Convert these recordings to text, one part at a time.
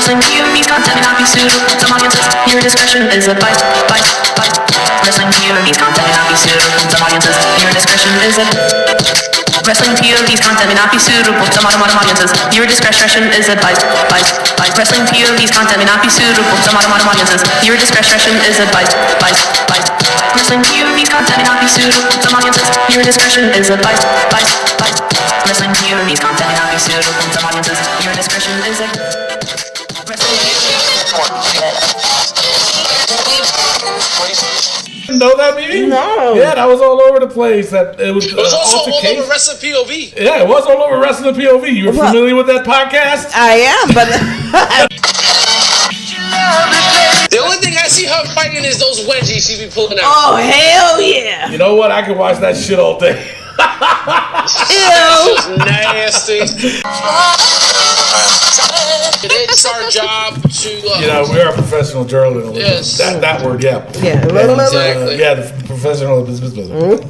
Wrestling POV's content may not be suitable for some audiences. Your discretion is advised. Wrestling POV's content may not be suitable for some audiences. Your discretion is advised. Wrestling POV's content may not be suitable to modern audiences. Your discretion is advised. Wrestling POV's content may not be suitable to modern audiences. Your discretion is advised. Wrestling POV's content may not be suitable to audiences. Your discretion is advised. Wrestling POV's content may not be suitable to audiences. Your discretion is advised. Know that meeting? No. Yeah, that was all over the place. It was also all over Wrestling POV. Yeah, it was all over Wrestling POV. You were familiar with that podcast? I am, but the only thing I see her fighting is those wedgies she be pulling out. oh hell yeah! You know what? I could watch that shit all day. Ew. Nasty. It's our job to. We are professional journalists. Yes. That word, yeah. Yeah. Exactly. Yeah, the professional business.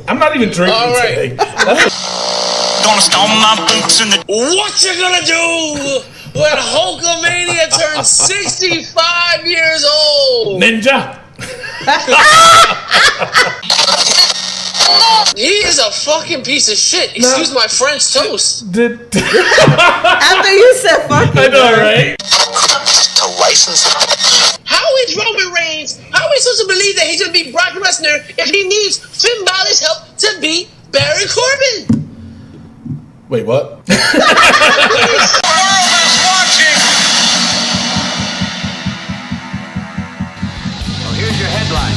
I'm not even drinking today. Gonna stomp my boots in the. What you gonna do when Hulkamania turns 65 years old? Ninja. He is a fucking piece of shit. Excuse my French toast. After you said fucking. I know, right? To license it. How is Roman Reigns? How are we supposed to believe that he's gonna beat Brock Lesnar if he needs Finn Balor's help to beat Baron Corbin? Wait, what? Here's your headline.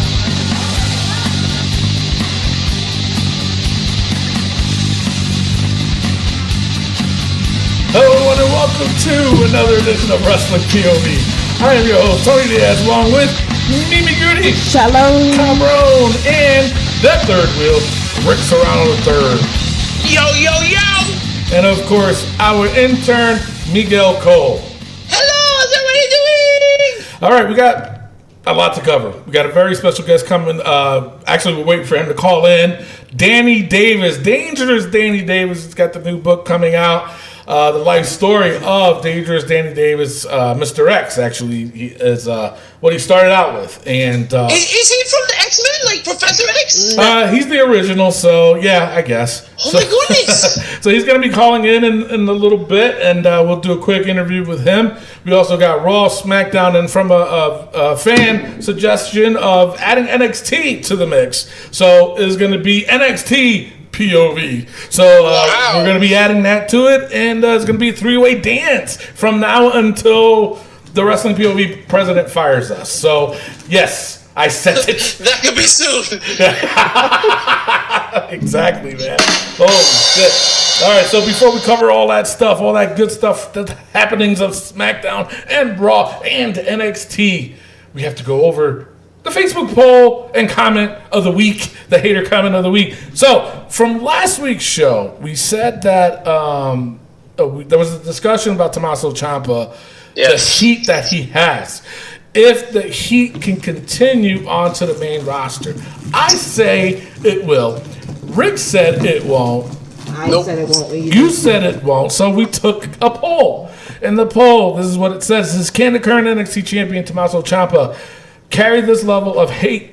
Hello, everyone, and welcome to another edition of Wrestling POV. I am your host, Tony Diaz, along with Mimi Goody, Shalom, Cameron, and that third wheel, Rick Serrano III. Yo, yo, yo! And of course, our intern, Miguel Cole. Hello, how's everybody doing? All right, we got a lot to cover. We got a very special guest coming. Actually, we're waiting for him to call in. Danny Davis, Dangerous Danny Davis, has got the new book coming out. The life story of Dangerous Danny Davis, Mr. X, actually, is what he started out with. And Is he from the X-Men, like Professor X? he's the original, so yeah, I guess. Oh my goodness! So he's going to be calling in a little bit, and we'll do a quick interview with him. We also got Raw, SmackDown, and from a fan suggestion of adding NXT to the mix. So it's going to be NXT POV. So we're going to be adding that to it, and it's going to be a three-way dance from now until the Wrestling POV president fires us. So, yes, I said it. That could be soon. Exactly, man. Oh, shit. All right, so before we cover all that stuff, all that good stuff, the happenings of SmackDown and Raw and NXT, we have to go over the Facebook poll and comment of the week, the hater comment of the week. So, from last week's show, we said that there was a discussion about Tommaso Ciampa, the heat that he has. If the heat can continue onto the main roster, I say it will. Rick said it won't. I said it won't. You said it won't, so we took a poll. In the poll, this is what it says. It says, can the current NXT champion Tommaso Ciampa carry this level of hate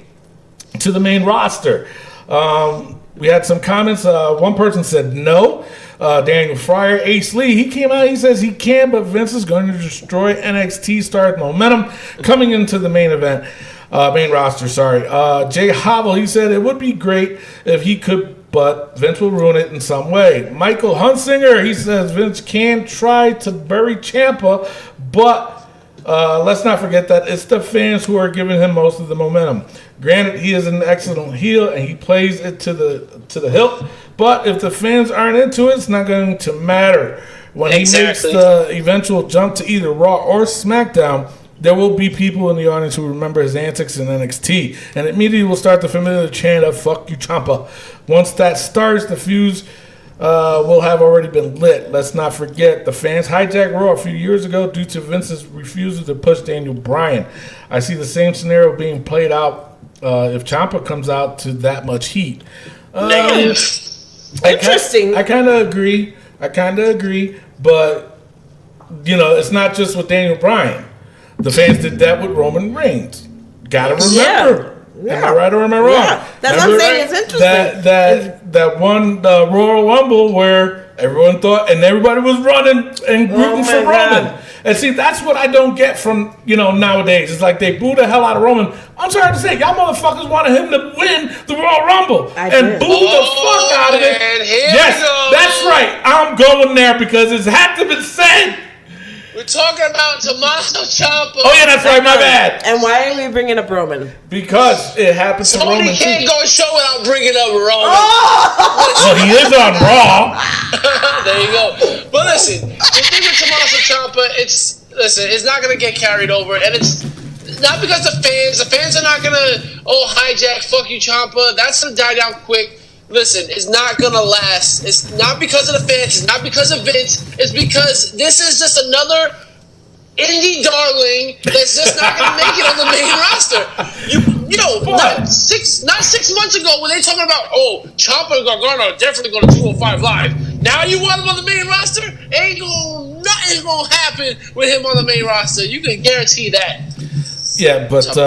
to the main roster? We had some comments. One person said no. Daniel Fryer, Ace Lee, he came out, he says he can, but Vince is going to destroy NXT stars' momentum coming into the main event, main roster, sorry. Jay Havel, he said it would be great if he could, but Vince will ruin it in some way. Michael Hunsinger, he says Vince can try to bury Ciampa, but let's not forget that it's the fans who are giving him most of the momentum. Granted, he is an excellent heel and he plays it to the hilt, but if the fans aren't into it, it's not going to matter. When he makes the eventual jump to either Raw or SmackDown, there will be people in the audience who remember his antics in NXT, and immediately will start the familiar chant of "Fuck you, Ciampa." Once that starts, the fuse will have already been lit. Let's not forget, the fans hijacked Raw a few years ago due to Vince's refusal to push Daniel Bryan. I see the same scenario being played out if Ciampa comes out to that much heat. Negative. Interesting. I kind of agree, but, it's not just with Daniel Bryan. The fans did that with Roman Reigns. Gotta remember. Yeah. Am I right or am I wrong? Yeah. That's what I'm saying. It's interesting. That one Royal Rumble where everyone thought and everybody was running and rooting for Roman. And see, that's what I don't get from nowadays. It's like they boo the hell out of Roman. I'm sorry to say, y'all motherfuckers wanted him to win the Royal Rumble and boo the fuck out of it. Yes, that's right. I'm going there because it had to be said. We're talking about Tommaso Ciampa. Oh yeah, that's right. My bad. And why are we bringing up Roman? Because it happens to Roman. Tony can't go a show without bringing up Roman. Well, he is on Raw. There you go. But listen, the thing with Tommaso Ciampa, it's not gonna get carried over, and it's not because the fans are not gonna hijack, fuck you Ciampa. That's gonna die down quick. Listen, it's not gonna last. It's not because of the fans. It's not because of Vince. It's because this is just another indie darling that's just not gonna make it on the main roster. Not 6 months ago when they talking about Ciampa and Gargano are definitely going to 205 Live. Now you want him on the main roster? Nothing's gonna happen with him on the main roster. You can guarantee that. Yeah, but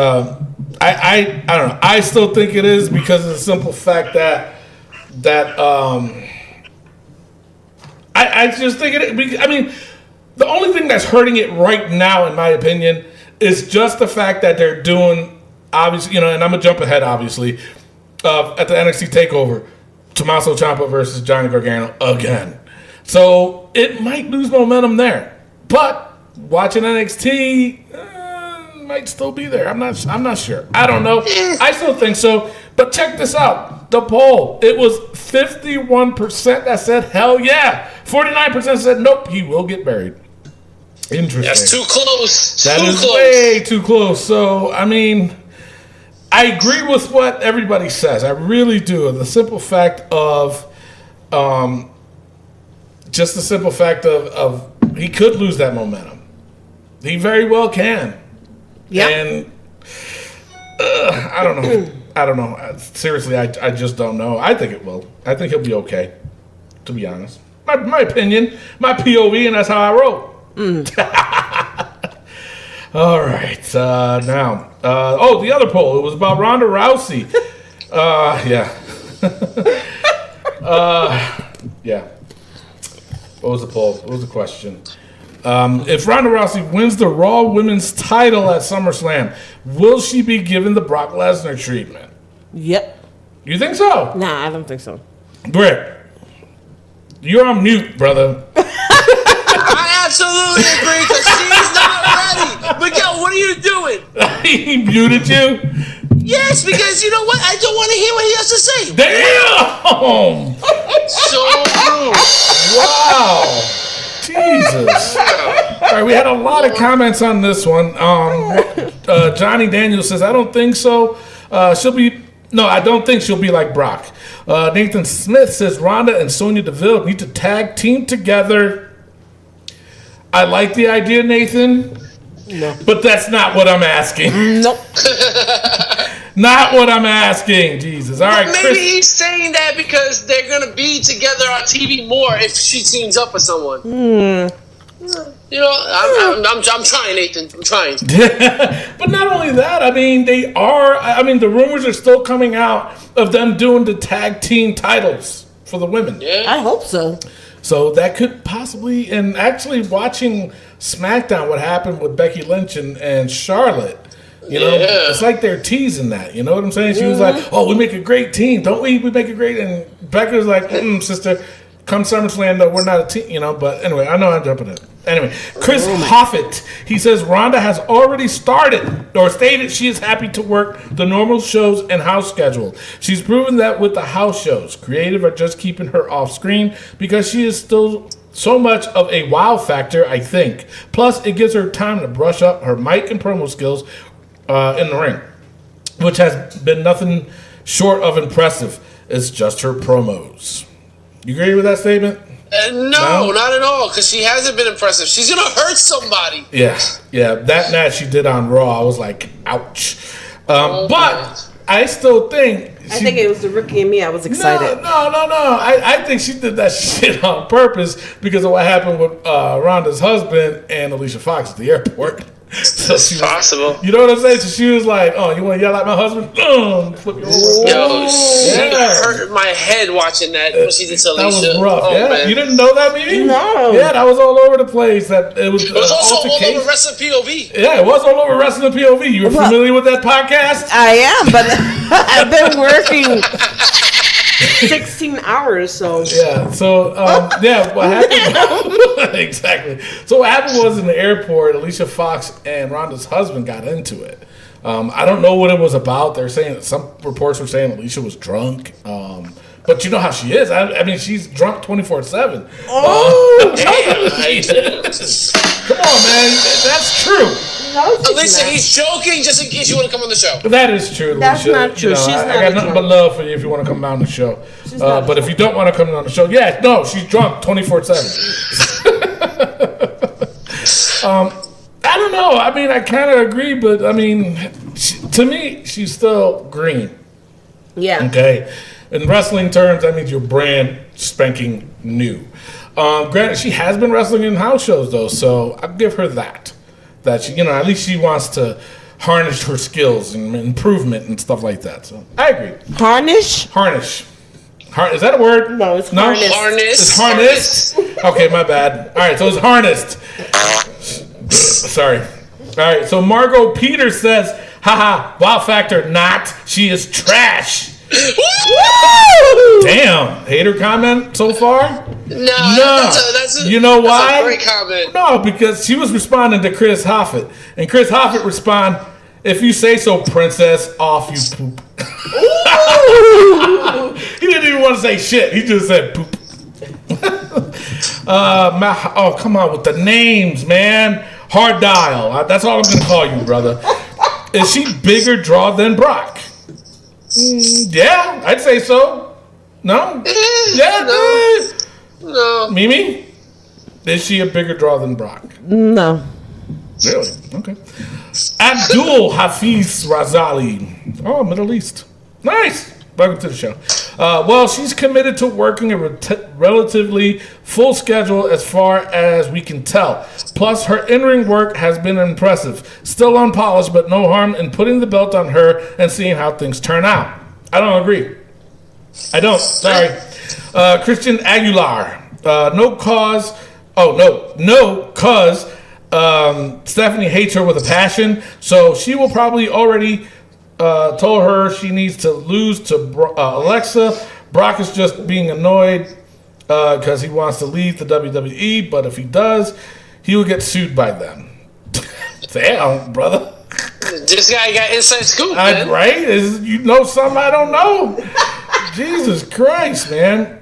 I don't know. I still think it is because of the simple fact that I just think it. I mean, the only thing that's hurting it right now, in my opinion, is just the fact that they're doing obviously, and I'm gonna jump ahead, obviously, at the NXT Takeover, Tommaso Ciampa versus Johnny Gargano again. So it might lose momentum there, but watching NXT might still be there. I'm not sure. I don't know. I still think so. But check this out. The poll. It was 51% that said hell yeah. 49% said nope, he will get buried. Interesting. That's too close. That is way too close. So, I mean, I agree with what everybody says. I really do. The simple fact of just the simple fact of he could lose that momentum. He very well can. Yeah. And I don't know. I don't know. Seriously, I just don't know. I think it will. I think he'll be okay, to be honest. My opinion, my POV, and that's how I roll. All right. Now, the other poll. It was about Ronda Rousey. Yeah. Yeah. What was the poll? What was the question? If Ronda Rousey wins the Raw Women's title at SummerSlam, will she be given the Brock Lesnar treatment? Yep. You think so? Nah, I don't think so. Britt, you're on mute, brother. I absolutely agree because she's not ready. Miguel, what are you doing? He muted you? Yes, because you know what? I don't want to hear what he has to say. Damn! So rude. Wow. Jesus. All right, we had a lot of comments on this one. Johnny Daniels says, I don't think so. I don't think she'll be like Brock. Nathan Smith says, Ronda and Sonya Deville need to tag team together. I like the idea, Nathan. No. But that's not what I'm asking. Nope. Not what I'm asking. Jesus. All right, maybe Chris. he's saying that because they're going to be together on TV more if she teams up with someone. I'm trying, Nathan. I'm trying. But not only that, I mean, the rumors are still coming out of them doing the tag team titles for the women. Yeah. I hope so. So that could possibly, and actually watching SmackDown, what happened with Becky Lynch and Charlotte, it's like they're teasing that. You know what I'm saying? She was like, "Oh, we make a great team, don't we? We make a great." And Becca's like, "Sister, come SummerSlam, though, we're not a team." But anyway, I know I'm jumping in. Anyway, Chris Hoffett, he says Ronda has already stated she is happy to work the normal shows and house schedule. She's proven that with the house shows. Creative are just keeping her off screen because she is still so much of a wow factor, I think. Plus, it gives her time to brush up her mic and promo skills in the ring, which has been nothing short of impressive. It's just her promos. You agree with that statement? No, not at all, because she hasn't been impressive. She's going to hurt somebody. Yeah. That match she did on Raw, I was like, ouch. But I still think... I think it was the rookie and me. I was excited. No. I think she did that shit on purpose because of what happened with Ronda's husband and Alicia Fox at the airport. So It's possible. You know what I'm saying? So she was like, "Oh, you want to yell at my husband? Flip you over." Yo, she Yeah. hurt my head watching that when she did to That Alicia. was rough. Oh, yeah, man. you didn't know that, maybe? No. Yeah, that was all over the place. That it was. It was also all altercation. over Wrestling POV. Yeah, it was all over Wrestling POV. You were familiar with that podcast? I am, but I've been working 16 hours, so. Yeah. So, what happened? Exactly. So what happened was in the airport, Alicia Fox and Ronda's husband got into it. I don't know what it was about. They're saying some reports were saying Alicia was drunk. But you know how she is. I mean, she's drunk 24/7. Oh, Come on, man. That's true. no, she's Alicia, not. he's joking just in case you want to come on the show. That is true, That's Alicia. not true. You know, She's I not got nothing drunk. but love for you if you want to come down the show. not But if you don't want to come on the show, yeah, no, she's drunk 24/7. I don't know. I mean, I kind of agree, but I mean, to me, she's still green. Yeah. Okay. In wrestling terms, that means you're brand spanking new. Granted, she has been wrestling in house shows though, so I'll give her that. That she, at least she wants to harness her skills and improvement and stuff like that. So I agree. Harnish? Harness. Is that a word? No, it's harness. Harness. It's harnessed. Okay, my bad. All right, so it's harnessed. Sorry. All right, so Margot Peters says, "Haha, wow factor not. She is trash." Damn, hater comment so far? No. That's You know why? That's a great comment. No, because she was responding to Chris Hoffett, and Chris Hoffett respond, "If you say so, princess, off you poop." He didn't even want to say shit. He just said poop. Oh, come on with the names, man. Hard dial. That's all I'm going to call you, brother. Is she bigger draw than Brock? Yeah, I'd say so. No? Yeah. No. Mimi? Is she a bigger draw than Brock? No. Really? Okay. Abdul Hafiz Razali. Oh, Middle East. Nice. Welcome to the show. Well, she's committed to working a relatively full schedule as far as we can tell. Plus, her in-ring work has been impressive. Still unpolished, but no harm in putting the belt on her and seeing how things turn out. I don't agree. I don't. Sorry. Christian Aguilar. No cause. Stephanie hates her with a passion, so she will probably already told her she needs to lose to Alexa. Brock is just being annoyed because he wants to leave the WWE, but if he does, he will get sued by them. Damn, brother. This guy got inside scoop, man. Right? You know something I don't know? Jesus Christ, man.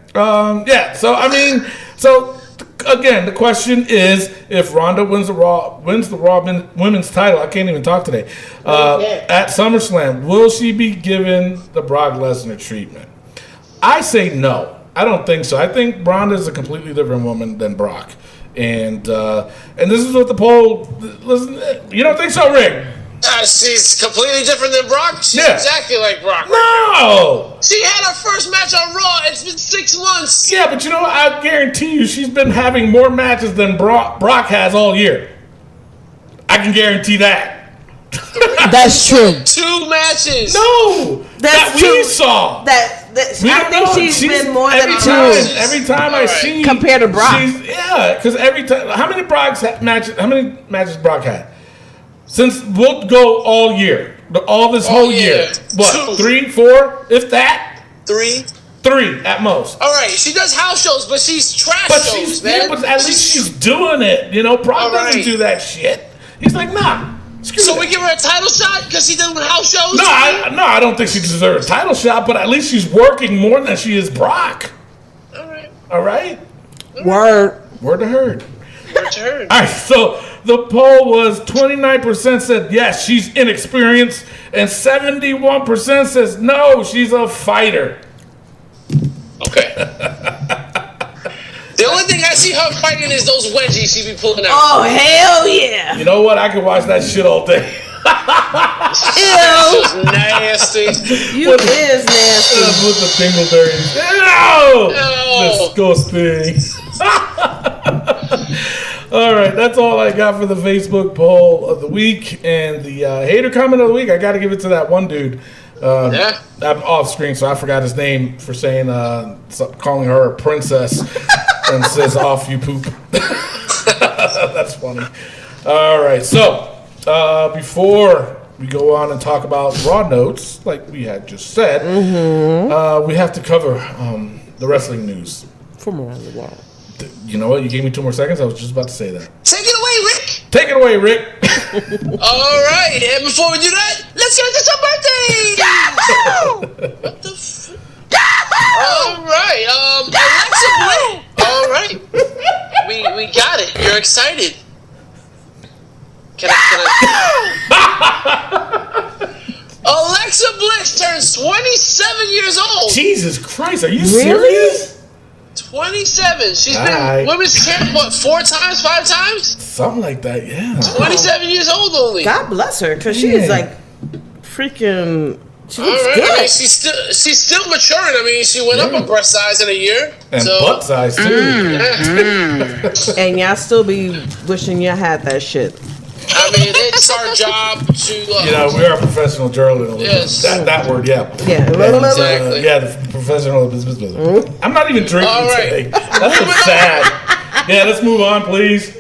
Again, the question is, if Ronda wins the Raw Women's title, I can't even talk today, at SummerSlam, will she be given the Brock Lesnar treatment? I say no. I don't think so. I think Ronda is a completely different woman than Brock. And this is what the poll... Listen, you don't think so, Rick? She's completely different than Brock. She's Yeah. exactly like Brock. No! She had her first match on Raw. It's been 6 months. Yeah, but you know what? I guarantee you she's been having more matches than Brock has all year. I can guarantee that. That's true. 2 matches. No! That's we true. saw. I think she's been more than two. Every time I see Compared to Brock. Because every time, how many matches Brock had? Since we'll go all year, this whole year. What? 2. 3, 4, if that? 3. 3 at most. All right, she does house shows, but she's trash But shows, man. but at least she's doing it. Brock doesn't do that shit. He's like, nah. So we give her a title shot because she did with house shows? No, I don't think she deserves a title shot, but at least she's working more than she is Brock. All right? Word. Word to herd. Word to herd. All right, so the poll was 29% said yes, she's inexperienced, and 71% says no, she's a fighter. Okay. The only thing I see her fighting is those wedgies she be pulling out. Oh, hell yeah. You know what? I could watch that shit all day. This is nasty. You is nasty. With the dingleberries. Ew! Ew. Disgusting. All right, that's all I got for the Facebook poll of the week and the hater comment of the week. I got to give it to that one dude. Yeah. I'm off screen, so I forgot his name for saying, calling her a princess, and says "off you poop." That's funny. All right, so before we go on and talk about Raw notes, like we had just said, we have to cover the wrestling news From around the world. You know what? You gave me 2 more seconds. I was just about to say that. Take it away, Rick. Take it away, Rick. All right, and before we do that, let's get into some birthdays. What the f? All right, Alexa Bliss. All right, we got it. You're excited. Can I? Alexa Bliss turns 27 years old. Jesus Christ, are you serious? 27. She's been Alright. women's champ, what, 4 times, 5 times? Something like that, yeah. 27 years old only. God bless her, because she is like freaking. She All looks right. good. I mean, she's still maturing. I mean, she went up a breast size in a year. And so, butt size, too. Yeah. And y'all still be wishing y'all had that shit. I mean, it's our job to. You know, we are professional journalists. Yes. That word, yeah. Yeah. And, Exactly. yeah, the professional business. I'm not even drinking All right. today. That's so sad. Yeah, let's move on, please.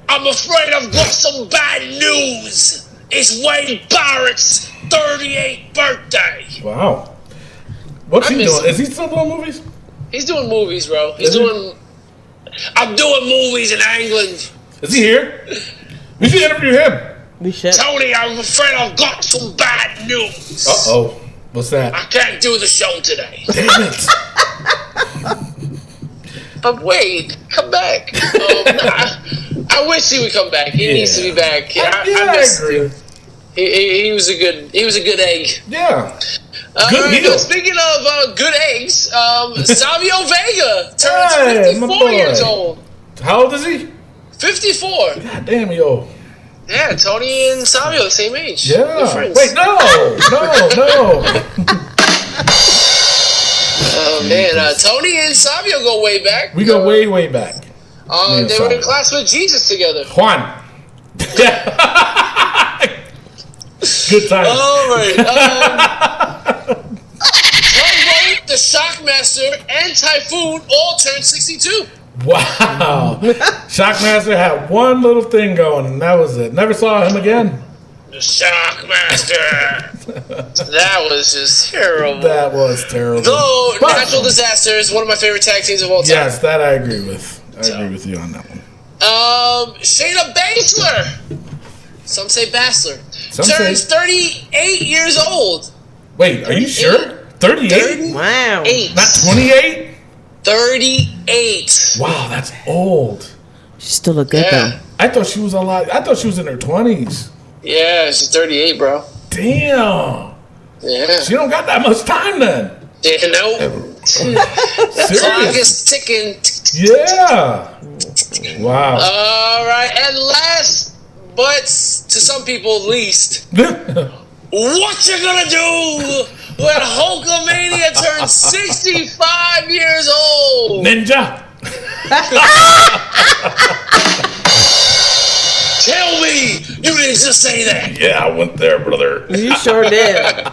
I'm afraid I've got some bad news. It's Wade Barrett's 38th birthday. Wow. What's I he miss doing? him. Is he still doing movies? He's doing movies, bro. I'm doing movies in England. Is he here? We should interview him. We should. Tony, I'm afraid I've got some bad news. Uh-oh. What's that? I can't do the show today. Damn it. But wait, come back. I wish he would come back. He needs to be back. I missed agree. him. He was a good egg. Yeah. Good Good heel. heel. Speaking of good eggs, Savio Vega turns Hey, my 54 years boy. old. How old is he? 54. God damn, yo. Yeah, Tony and Savio the same age. Yeah. They're friends. Wait, no. Oh man, Tony and Savio go way back. We go way, way back. They were Savio. in class with Jesus together. Juan. Good time. All right. Tugboat, the Shockmaster, and Typhoon all turned 62. Wow. Shockmaster had one little thing going, and that was it. Never saw him again. The Shockmaster. That was just terrible. That was terrible. Though But- Natural Disaster is one of my favorite tag teams of all time. Yes, that I agree with. I agree with you on that one. Shayna Baszler. Some say Baszler. Some turns say- 38 years old. Wait, are you sure? 38? Wow. 8. Not 28? 38. Wow, that's old. She still look good Yeah. I thought she was a lot. I thought she was in her 20s. Yeah, she's 38, bro. Damn. Yeah. She don't got that much time then. Yeah, no. The clock is ticking. Yeah. Wow. All right, and last, but to some people least, what you gonna do when Hulkamania turns 65 years old? Ninja. Tell me you didn't just say that. Yeah, I went there, brother. You sure did.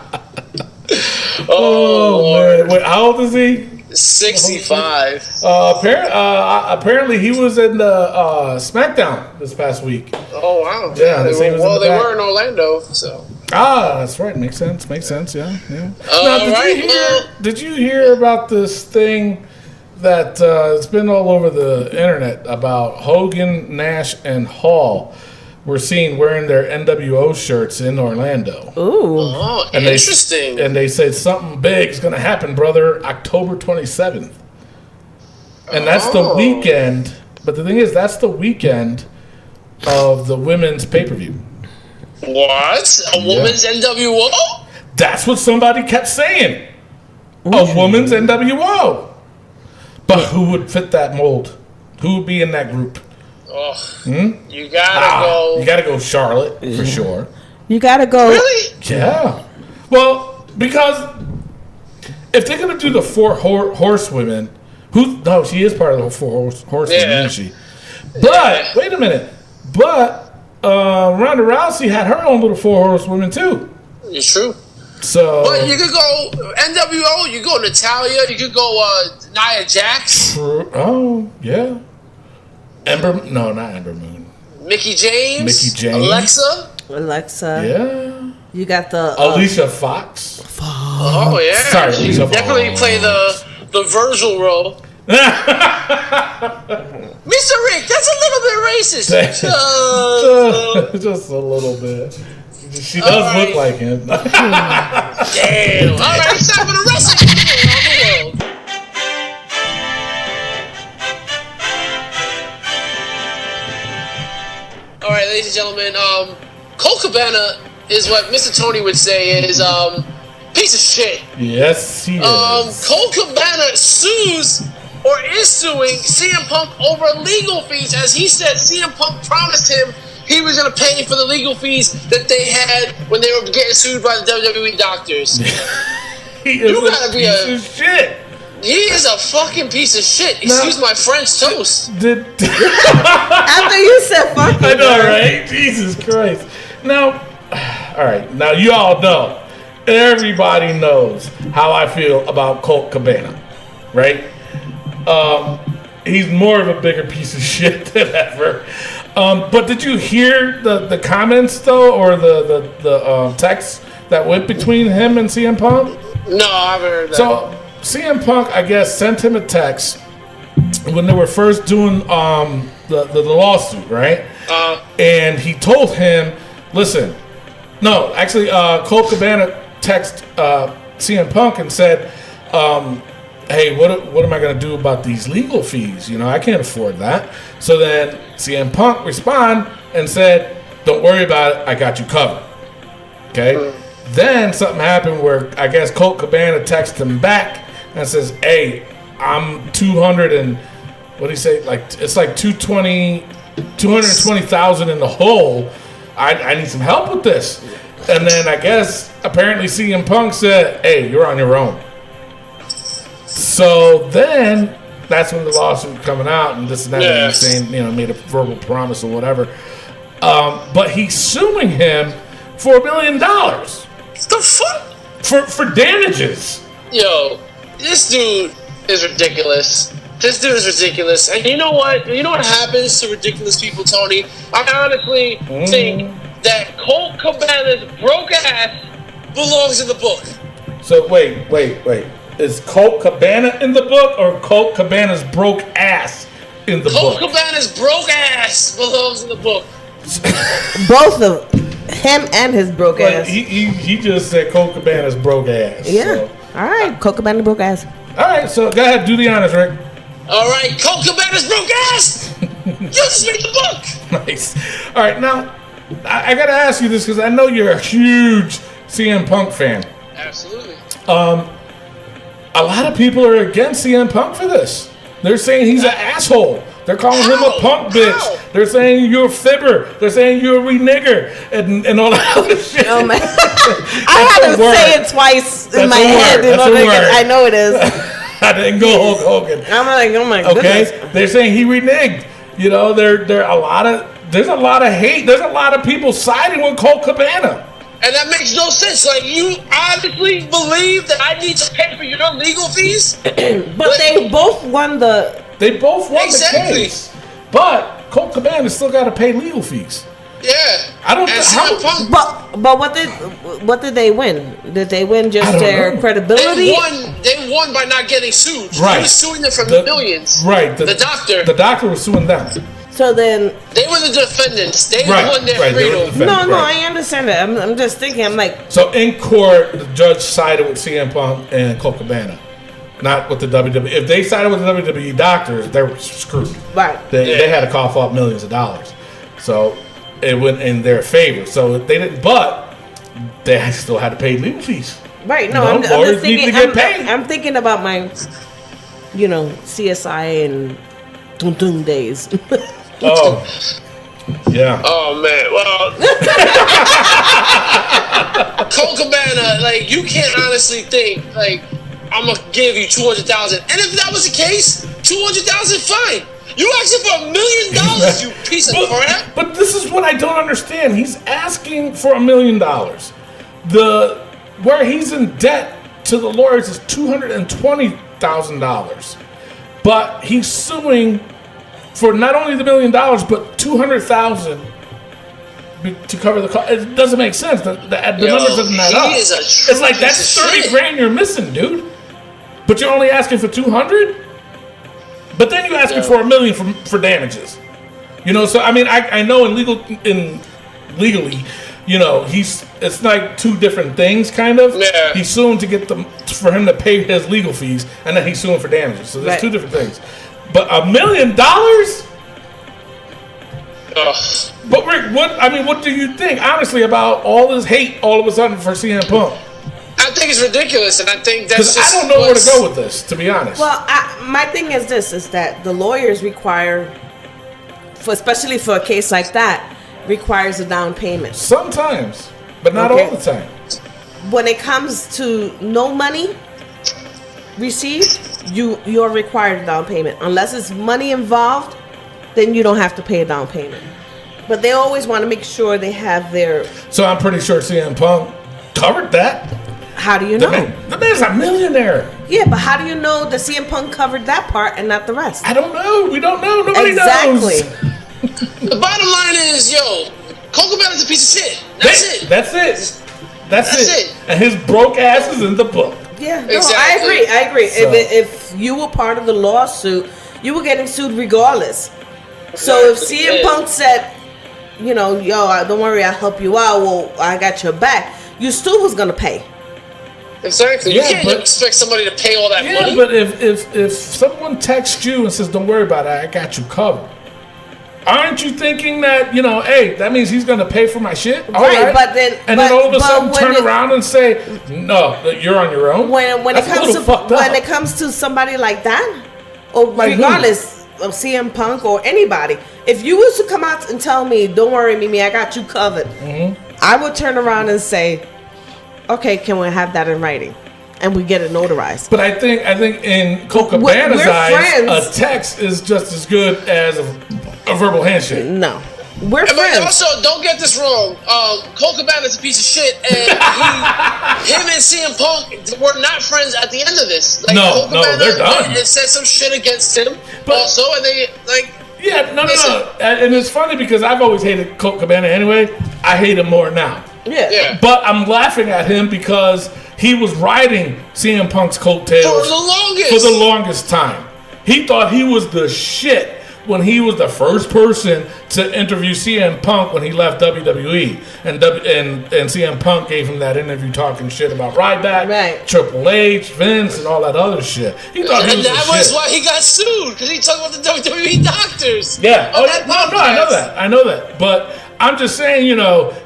Oh, man. Wait, how old is he? 65. Apparently, he was in the SmackDown this past week. Oh wow. Yeah, they they say he was were, in well, the they back. were in Orlando, so. Ah, that's right. Makes sense. Yeah. All Now, right, did you hear about this thing that it's been all over the internet about Hogan, Nash, and Hall were seen wearing their NWO shirts in Orlando? Ooh. Oh, And interesting. They said something big is going to happen, brother, October 27th. And that's the weekend. But the thing is, that's the weekend of the women's pay-per-view. What? A woman's NWO? That's what somebody kept saying. A woman's NWO. But who would fit that mold? Who would be in that group? Oh, you gotta go. You gotta go Charlotte, for sure. You gotta go. Really? Yeah. Well, because if they're gonna do the four horsewomen, no, she is part of the four horsewomen, Yeah. isn't she? But wait a minute. But Ronda Rousey had her own little 4 horsewomen too. It's true. So, But you could go NWO. You go Natalia. You could go Nia Jax. oh yeah, not Ember Moon. Mickey James. Alexa. Yeah. You got the Alicia Fox. Oh yeah. Sorry, She Alicia definitely Fox. play the Virgil role. Mr. Rick, that's a little bit racist. Just a little bit. She does look like him. Damn. All right, it's time for the wrestling around the world. All right, ladies and gentlemen, Colt Cabana is what Mr. Tony would say is piece of shit. Yes, he is. Colt Cabana sues or is suing CM Punk over legal fees, as he said CM Punk promised him he was going to pay for the legal fees that they had when they were getting sued by the WWE doctors. He is You a gotta be piece of shit. He is a fucking piece of shit. Excuse my French toast. after you said fucking. I know, right? Jesus Christ. Now, all right. Now you all know. Everybody knows how I feel about Colt Cabana, right? He's more of a bigger piece of shit than ever. But did you hear the comments though, or the text that went between him and CM Punk? No, I haven't heard that. So CM Punk, I guess, sent him a text when they were first doing the lawsuit, right? And he told him, listen, no, actually, Colt Cabana texted CM Punk and said, hey, what am I going to do about these legal fees? You know, I can't afford that. So then CM Punk responded and said, don't worry about it. I got you covered. Okay? Then something happened where I guess Colt Cabana texted him back and says, hey, I'm 200 and, what do you say? Like, it's like 220,000 in the hole. I need some help with this. And then I guess apparently CM Punk said, hey, you're on your own. So then that's when the lawsuit coming out and this and that, and he's saying, made a verbal promise or whatever. But he's suing him for $1 million. The fuck? For damages. Yo, this dude is ridiculous. This dude is ridiculous. And you know what? You know what happens to ridiculous people, Tony? I honestly think that Colt Cabana's broke ass belongs in the book. So wait. Is Colt Cabana in the book or Colt Cabana's broke ass in the book? Colt Cabana's broke ass belongs in the book. Both of him and his broke ass. He just said Colt Cabana's broke ass. Yeah. So. All right, Colt Cabana broke ass. All right, so go ahead, do the honors, Rick. All right, Colt Cabana's broke ass. You just made the book. Nice. All right, now I got to ask you this because I know you're a huge CM Punk fan. Absolutely. A lot of people are against CM Punk for this. They're saying he's an asshole. They're calling him a punk bitch. How? They're saying you're a fibber. They're saying you're a renigger and all that other shit. Oh man, I had to say it twice in my head. I know it is. I didn't go Hulk Hogan. I'm like, oh my goodness. Okay, they're saying he reneged. There's a lot of hate. There's a lot of people siding with Colt Cabana. And that makes no sense. Like, you honestly believe that I need to pay for your legal fees? But they both won the. They both won the Exactly. case. But Colt Cabana still got to pay legal fees. Yeah. I don't. And How, CM Punk, But what did they win? Did they win just I don't their know. credibility? they won by not getting sued. Right. He was suing them for The- millions. right. The doctor. The doctor was suing them. So then, They were the defendants. They Right, won their right, they were the freedom. defendants. no, Right. I understand that. I'm just thinking. I'm like, So in court, the judge sided with CM Punk and Colt Cabana, not with the WWE. If they sided with the WWE doctors, they were screwed. right. They had to cough up millions of dollars. So it went in their favor. So they didn't, but they still had to pay legal fees. Right. No, You know, I'm lawyers just thinking. need to get paid. I'm thinking about my, CSI and Tum Tum days. Oh, yeah. Oh, man. Well, Colt Cabana, like, you can't honestly think, like, I'm going to give you $200,000. And if that was the case, $200,000, fine. You asking for $1 million, you piece of crap. But this is what I don't understand. He's asking for $1 million. Where he's in debt to the lawyers is $220,000. But he's suing for not only the $1 million, but $200,000 to cover the cost. It doesn't make sense. The numbers doesn't add up. It's like that's 30 grand you're missing, dude. But you're only asking for 200. But then you're asking for $1 million for damages. You know, so I mean, I know legally, you know, it's like two different things, kind of. Yeah. He's suing to get for him to pay his legal fees, and then he's suing for damages. So there's two different things. But $1 million? But Rick, what do you think, honestly, about all this hate all of a sudden for CM Punk? I think it's ridiculous, and I think that's just... I don't know where to go with this, to be honest. Well, my thing is that the lawyers require, especially for a case like that, requires a down payment. Sometimes, but not all the time. When it comes to no money received, you're required a down payment. Unless it's money involved, then you don't have to pay a down payment. But they always want to make sure they have their... So I'm pretty sure CM Punk covered that. How do you know? The man's a millionaire. Yeah, but how do you know that CM Punk covered that part and not the rest? I don't know. We don't know. Nobody knows. The bottom line is, Colt Cabana's a piece of shit. That's it. And his broke ass is in the book. Yeah, exactly. I agree. So. If you were part of the lawsuit, you were getting sued regardless. So if CM Punk said, don't worry, I'll help you out. Well, I got your back. You still was gonna pay. Exactly. You can't expect somebody to pay all that money. Yeah, but if someone texts you and says, "Don't worry about it, I got you covered," aren't you thinking that hey, that means he's gonna pay for my shit? All right. But then all of a sudden turn around and say, "No, you're on your own." When it comes to somebody like that, or like regardless of CM Punk or anybody, if you was to come out and tell me, "Don't worry, Mimi, I got you covered," I would turn around and say, "Okay, can we have that in writing?" And we get it notarized. But I think in Colt Cabana's eyes, a text is just as good as a verbal handshake. No. We're friends. But also, don't get this wrong. Colt Cabana's a piece of shit, and him and CM Punk were not friends at the end of this. Like, no, they're done. And said some shit against him also, and they, Yeah, no. And it's funny because I've always hated Colt Cabana anyway. I hate him more now. Yeah. But I'm laughing at him because he was riding CM Punk's coattails for the longest time. He thought he was the shit when he was the first person to interview CM Punk when he left WWE. And CM Punk gave him that interview talking shit about Ryback, Triple H, Vince, and all that other shit. He thought he was the shit. And that was why he got sued, because he talked about the WWE doctors. Yeah. I know that. But I'm just saying,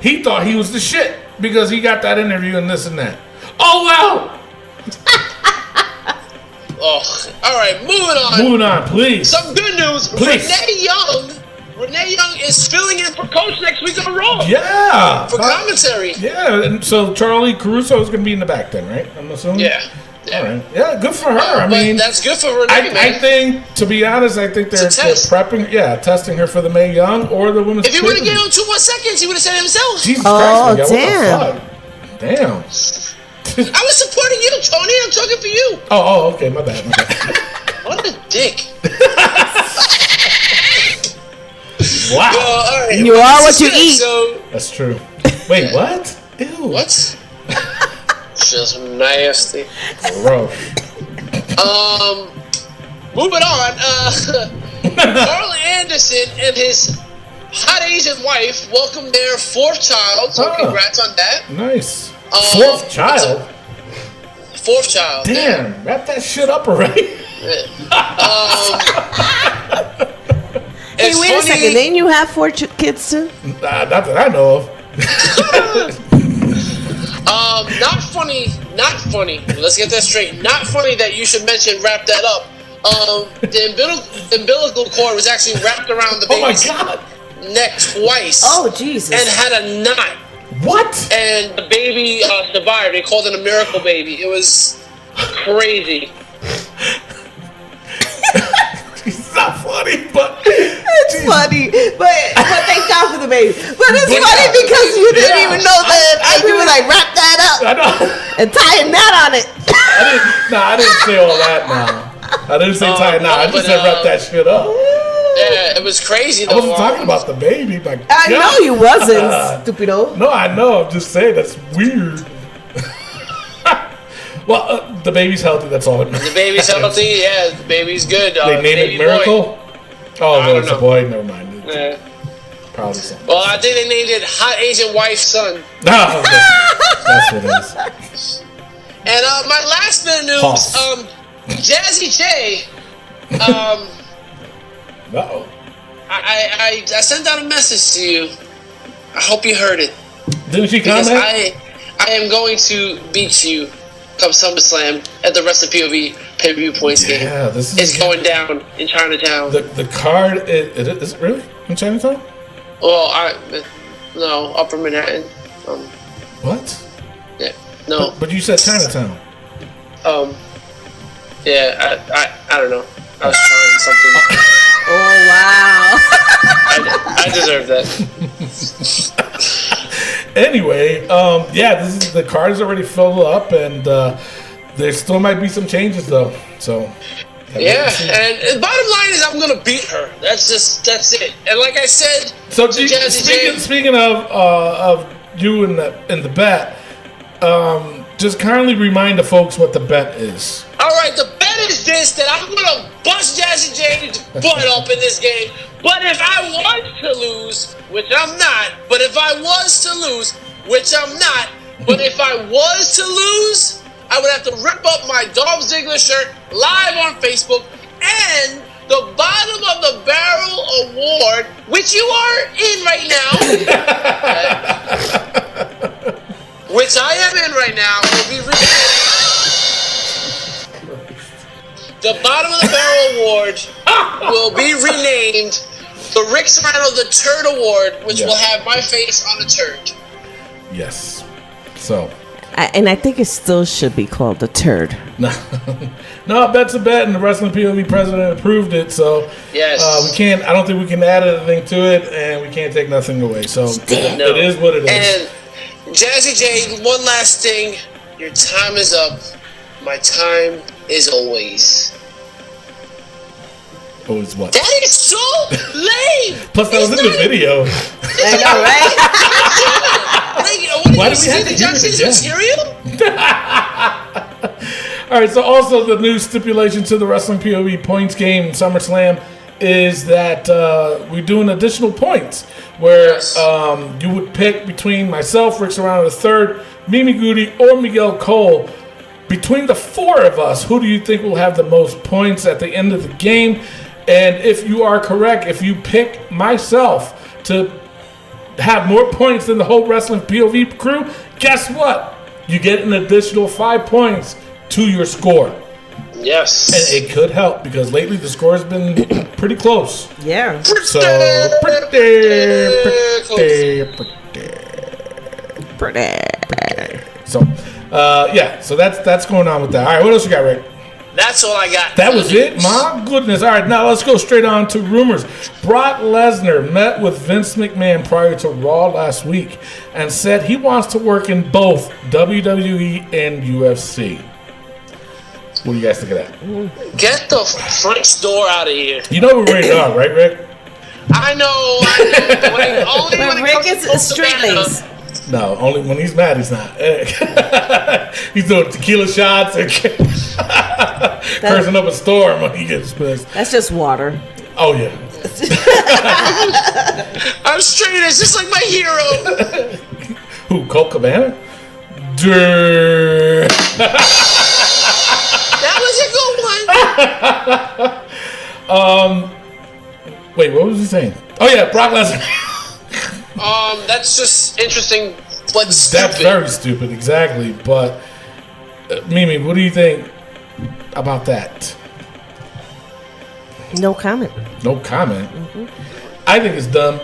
he thought he was the shit because he got that interview and this and that. Oh, well. All right, moving on, please. Some good news. Please. Renee Young is filling in for Coach next week on Raw. Yeah. For commentary. Yeah, and so Charlie Caruso is going to be in the back then, right? I'm assuming? Yeah. All right. Yeah, good for her. I mean, that's good for Renee, I think, to be honest, they're prepping, testing her for the Mae Young or the women's. If he would have given him 2 more seconds, he would have said it himself. Jesus Christ, damn. What the fuck? Damn. I was supporting you, Tony. I'm talking for you. Oh, okay. My bad. What a dick. Wow. All right. You are what you eat. So, that's true. Wait, what? Ew. What? Just nasty. Gross. Moving on. Carl Anderson and his hot Asian wife welcomed their 4th child. So congrats on that. Nice. 4th child? 4th child. Damn, wrap that shit up already. Hey, wait a second. Didn't you have 4 kids too? Not that I know of. Not funny. Let's get that straight. Not funny that you should wrap that up. The umbilical cord was actually wrapped around the baby's neck twice. Oh, Jesus. And had a knot. What? And the baby survived. They called it a miracle baby. It was crazy. So, not funny, but it's funny. But thank God for the baby. But it's funny because you didn't even know that, and you were like, wrap that up I know. and tie a knot on it. I didn't say all that now. I didn't say tie a knot. I just said wrap that shit up. Yeah, it was crazy though. I wasn't talking about the baby. Like, I know you wasn't, stupido. No, I know. I'm just saying that's weird. Well, the baby's healthy. That's all it matters. The baby's healthy. Yeah, the baby's good. They named it Miracle. Boy. Oh, I no, don't it's know. a boy. Never mind. Yeah. Probably something. Well, I think they named it Hot Asian Wife's Son. No, that's what it is. And my last bit of news, Pause. Jazzy J. Uh-oh. I sent out a message to you. I hope you heard it. Didn't she Because comment? I am going to beat you come SummerSlam at the WrestlePOV pay-per-view points game. Yeah, this is... It's going down in Chinatown. The card, is it really in Chinatown? Well, no, Upper Manhattan. What? Yeah, no. But you said Chinatown. Yeah, I don't know. I was trying something. Oh, wow. I deserve that. Anyway, yeah, the card is already filled up, and there still might be some changes though. So Yeah, and bottom line is I'm gonna beat her. That's it. And like I said, so to Jazzy J, speaking of you and the bet, just kindly remind the folks what the bet is. all right, the bet is this: that I'm gonna bust Jazzy J's butt up in this game. But if I was to lose, which I'm not, but if I was to lose, which I'm not, but if I was to lose, I would have to rip up my Dolph Ziggler shirt live on Facebook, and the bottom of the barrel award, which you are in right now, which I am in right now, will be the bottom of the barrel award will be renamed the Rick Serrano the Turd Award, which will have my face on a turd. Yes. So. And I think it still should be called the turd. No, bet's a bet, and the Wrestling POV president approved it. So Yes. we can't. I don't think we can add anything to it, and we can't take nothing away. So No. it is what it is. And Jazzy J, one last thing. Your time is up. My time is always. Always what? That is so lame. Plus, that was in the video. I know, right? Why do we have to hear it again? Material? All right. So also the new stipulation to the Wrestling POV points game SummerSlam is that we're doing additional points where Yes. you would pick between myself, Rick Serrano III, Mimi Goody, or Miguel Cole. Between the four of us, who do you think will have the most points at the end of the game? And if you are correct, if you pick myself to have more points than the whole Wrestling POV crew, guess what? You get an additional 5 points to your score. Yes. And it could help because lately the score has been pretty close. Yeah. So, pretty. So, yeah, so that's going on with that. All right, what else you got, Rick? That's all I got. That was it? My goodness. All right, now let's go straight on to rumors. Brock Lesnar met with Vince McMahon prior to Raw last week and said he wants to work in both WWE and UFC. What do you guys think of that? Get the French door out of here. You know we're rated R, right, Rick? I know. Only when it Rick comes is to straight cabana. lace. No, only when he's mad, he's not. He's doing tequila shots and cursing up a storm when he gets pissed. That's just water. Oh, yeah. I'm straight as just like my hero. Who, Colt Cabana? Durr. That was a good one. Wait, what was he saying? Oh, yeah, Brock Lesnar. That's just interesting, but stupid. That's very stupid, exactly. But, Mimi, what do you think about that? No comment. No comment. I think it's dumb.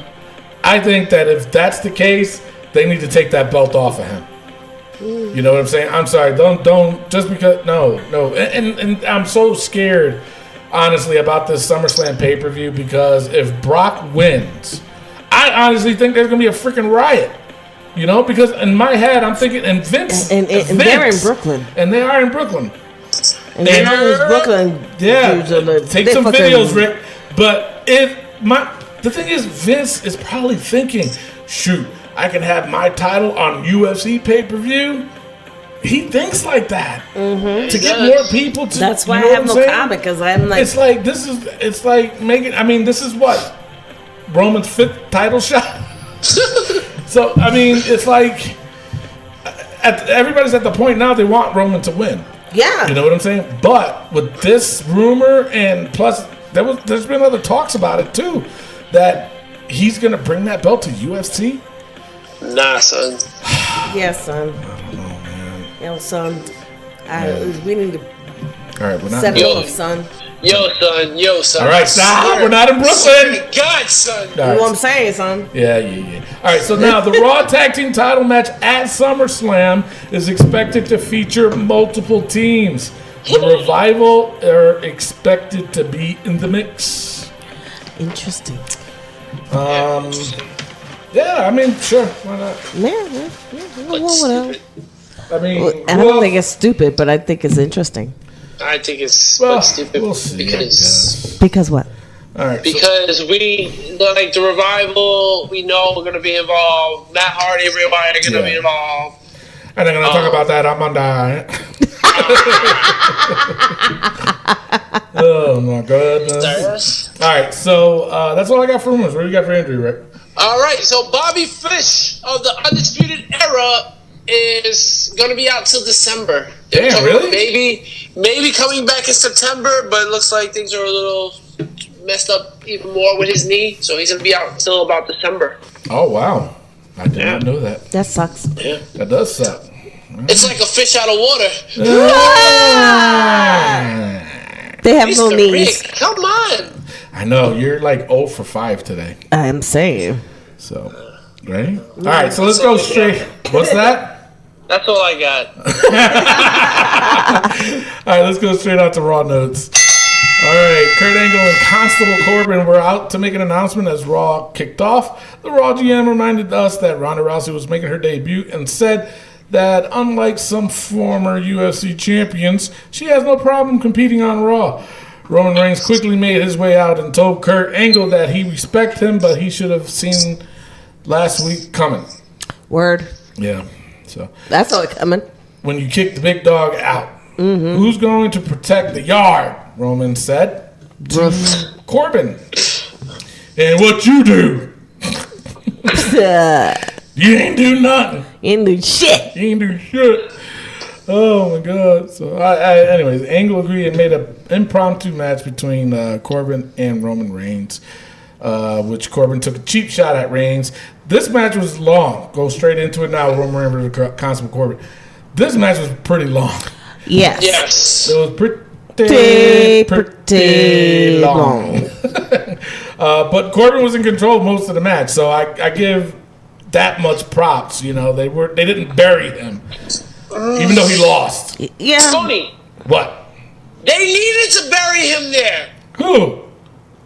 I think that if that's the case, they need to take that belt off of him. You know what I'm saying? I'm sorry. Don't just because. No. And I'm so scared honestly, about this SummerSlam pay-per-view, because if Brock wins, I honestly think there's going to be a freaking riot. You know, because in my head, I'm thinking, and Vince. And they're in Brooklyn. And they are in Brooklyn. And you know those Brooklyn dudes are take some videos, Rick. But the thing is, Vince is probably thinking, shoot, I can have my title on UFC pay-per-view. He thinks like that to get more people to. That's why I have no comment, because I'm like, it's like making. I mean, this is what Roman's 5th title shot. So I mean, it's like everybody's at the point now they want Roman to win. Yeah, you know what I'm saying. But with this rumor, and plus there's been other talks about it too, that he's gonna bring that belt to UFC. Nah, son. Yes, son. I don't know, man. Yo, son. We need to all right, we're not set it off, son. Yo, son. All right, stop. We're not in Brooklyn. God, son. You know what I'm saying, son? Yeah. All right, so now the Raw Tag Team title match at SummerSlam is expected to feature multiple teams. The Revival are expected to be in the mix. Interesting. Yeah, I mean, sure, why not? Yeah. Whatever. I mean, I don't think it's stupid, but I think it's interesting. I think it's stupid. We'll see. Because what? All right. Because we, like the Revival, we know we're going to be involved. Matt Hardy, everybody are going to be involved. And I'm going to talk about that. I'm going to die. Oh, my goodness. All right, so that's all I got for rumors. What do you got for injury, Rick? All right, so Bobby Fish of the Undisputed Era is going to be out till December. Damn, really? Maybe coming back in September, but it looks like things are a little messed up even more with his knee, so he's going to be out until about December. Oh, wow. I did not know that. That sucks. Yeah. That does suck. It's like a fish out of water. They have no Mr. knees. Rick, come on. I know. You're like 0 for 5 today. I am saying. So, ready? All right, so let's go straight. What's that? That's all I got. All right, let's go straight out to Raw notes. All right, Kurt Angle and Constable Corbin were out to make an announcement as Raw kicked off. The Raw GM reminded us that Ronda Rousey was making her debut and said that unlike some former UFC champions, she has no problem competing on Raw. Roman Reigns quickly made his way out and told Kurt Angle that he respects him, but he should have seen last week coming. Word. Yeah, so that's all coming. When you kick the big dog out, who's going to protect the yard? Roman said to Corbin. And what you do? You ain't do nothing. You ain't do shit. You ain't do shit. Oh my God! So, anyways, Angle agreed and made an impromptu match between Corbin and Roman Reigns, which Corbin took a cheap shot at Reigns. This match was long. Go straight into it now. Roman Reigns versus Constable Corbin. This match was pretty long. Yes. It was pretty long. But Corbin was in control most of the match, so I give that much props. You know, they didn't bury him. Even though he lost. Yeah. Tony. What? They needed to bury him there. Who?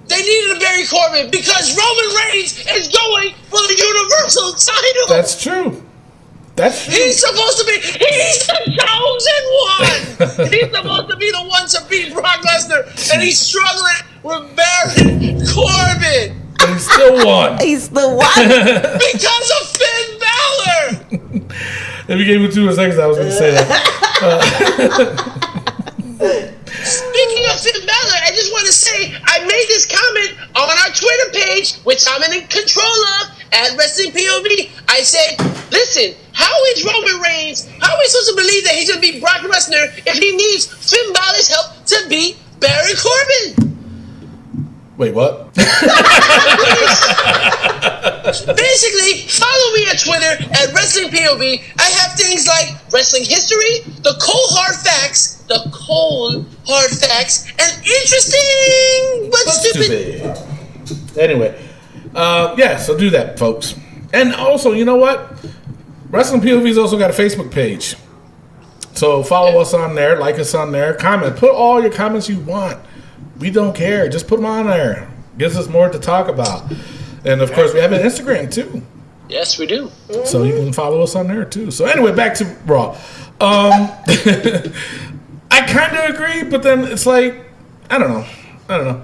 They needed to bury Corbin because Roman Reigns is going for the Universal title. That's true. He's supposed to be. He's the chosen one. He's supposed to be the one to beat Brock Lesnar, and he's struggling with Baron Corbin. But he still won. He's still won because of Finn Balor. If you gave me 2 more seconds, I was going to say that. Speaking of Finn Balor, I just want to say I made this comment on our Twitter page, which I'm in control of, at Wrestling POV. I said, listen, how is Roman Reigns, how are we supposed to believe that he's going to beat Brock Lesnar if he needs Finn Balor's help to beat Baron Corbin? Wait, what? Basically, follow me on Twitter at Wrestling POV. I have things like wrestling history, the cold hard facts, and interesting but stupid. Anyway, yeah, so do that, folks. And also, you know what? Wrestling POV's also got a Facebook page. So follow us on there, like us on there, comment. Put all your comments you want. We don't care. Just put them on there. Gives us more to talk about. And, of course, we have an Instagram, too. Yes, we do. So you can follow us on there, too. So, anyway, back to Raw. I kind of agree, but then it's like, I don't know.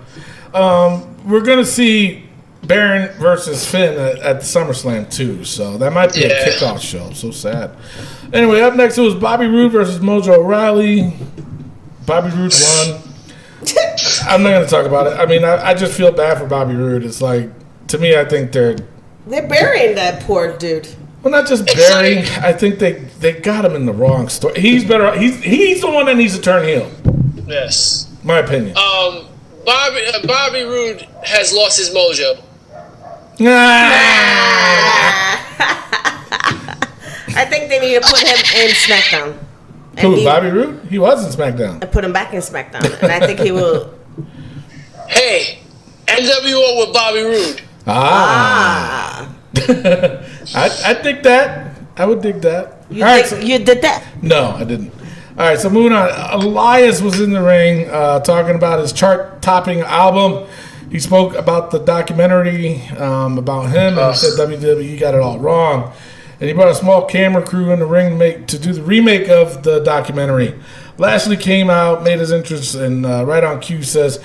We're going to see Baron versus Finn at SummerSlam, too. So that might be a kickoff show. So sad. Anyway, up next, it was Bobby Roode versus Mojo Rawley. Bobby Roode won. I'm not going to talk about it. I mean, I just feel bad for Bobby Roode. It's like, to me, I think they're burying that poor dude. Well, not just burying. I think they got him in the wrong story. He's better. He's the one that needs to turn heel. Yes. My opinion. Bobby Roode has lost his mojo. I think they need to put him in SmackDown. Who, Bobby Roode? He was in SmackDown. And put him back in SmackDown. And I think he will. Hey, NWO with Bobby Roode. I dig that. I would dig that. You did that? No, I didn't. All right, so moving on. Elias was in the ring talking about his chart-topping album. He spoke about the documentary about him, and he said WWE got it all wrong. And he brought a small camera crew in the ring to do the remake of the documentary. Lashley came out, made his entrance, and right on cue says,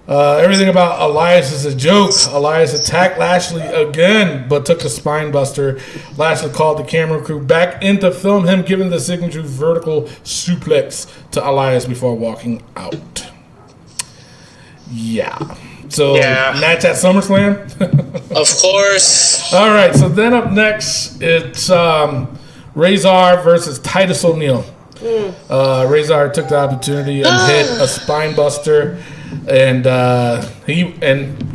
everything about Elias is a joke. Elias attacked Lashley again, but took a spine buster. Lashley called the camera crew back in to film him giving the signature vertical suplex to Elias before walking out. Yeah. So, match at SummerSlam? Of course. All right, so then up next, it's Razor versus Titus O'Neil. Razor took the opportunity and hit a spine buster, and he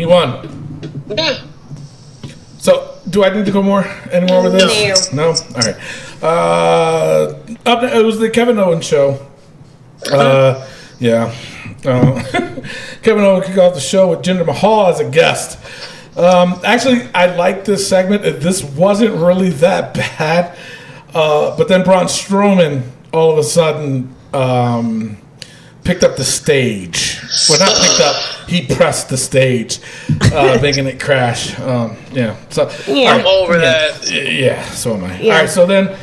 won. Yeah. So, do I need to go any more with this? No. All right. Up it was the Kevin Owens show. Kevin Owens kicked off the show with Jinder Mahal as a guest. Actually, I liked this segment. This wasn't really that bad. But then Braun Strowman all of a sudden picked up the stage. Well, not picked up. He pressed the stage, making it crash. So I'm over that. Yeah, so am I. All right, so then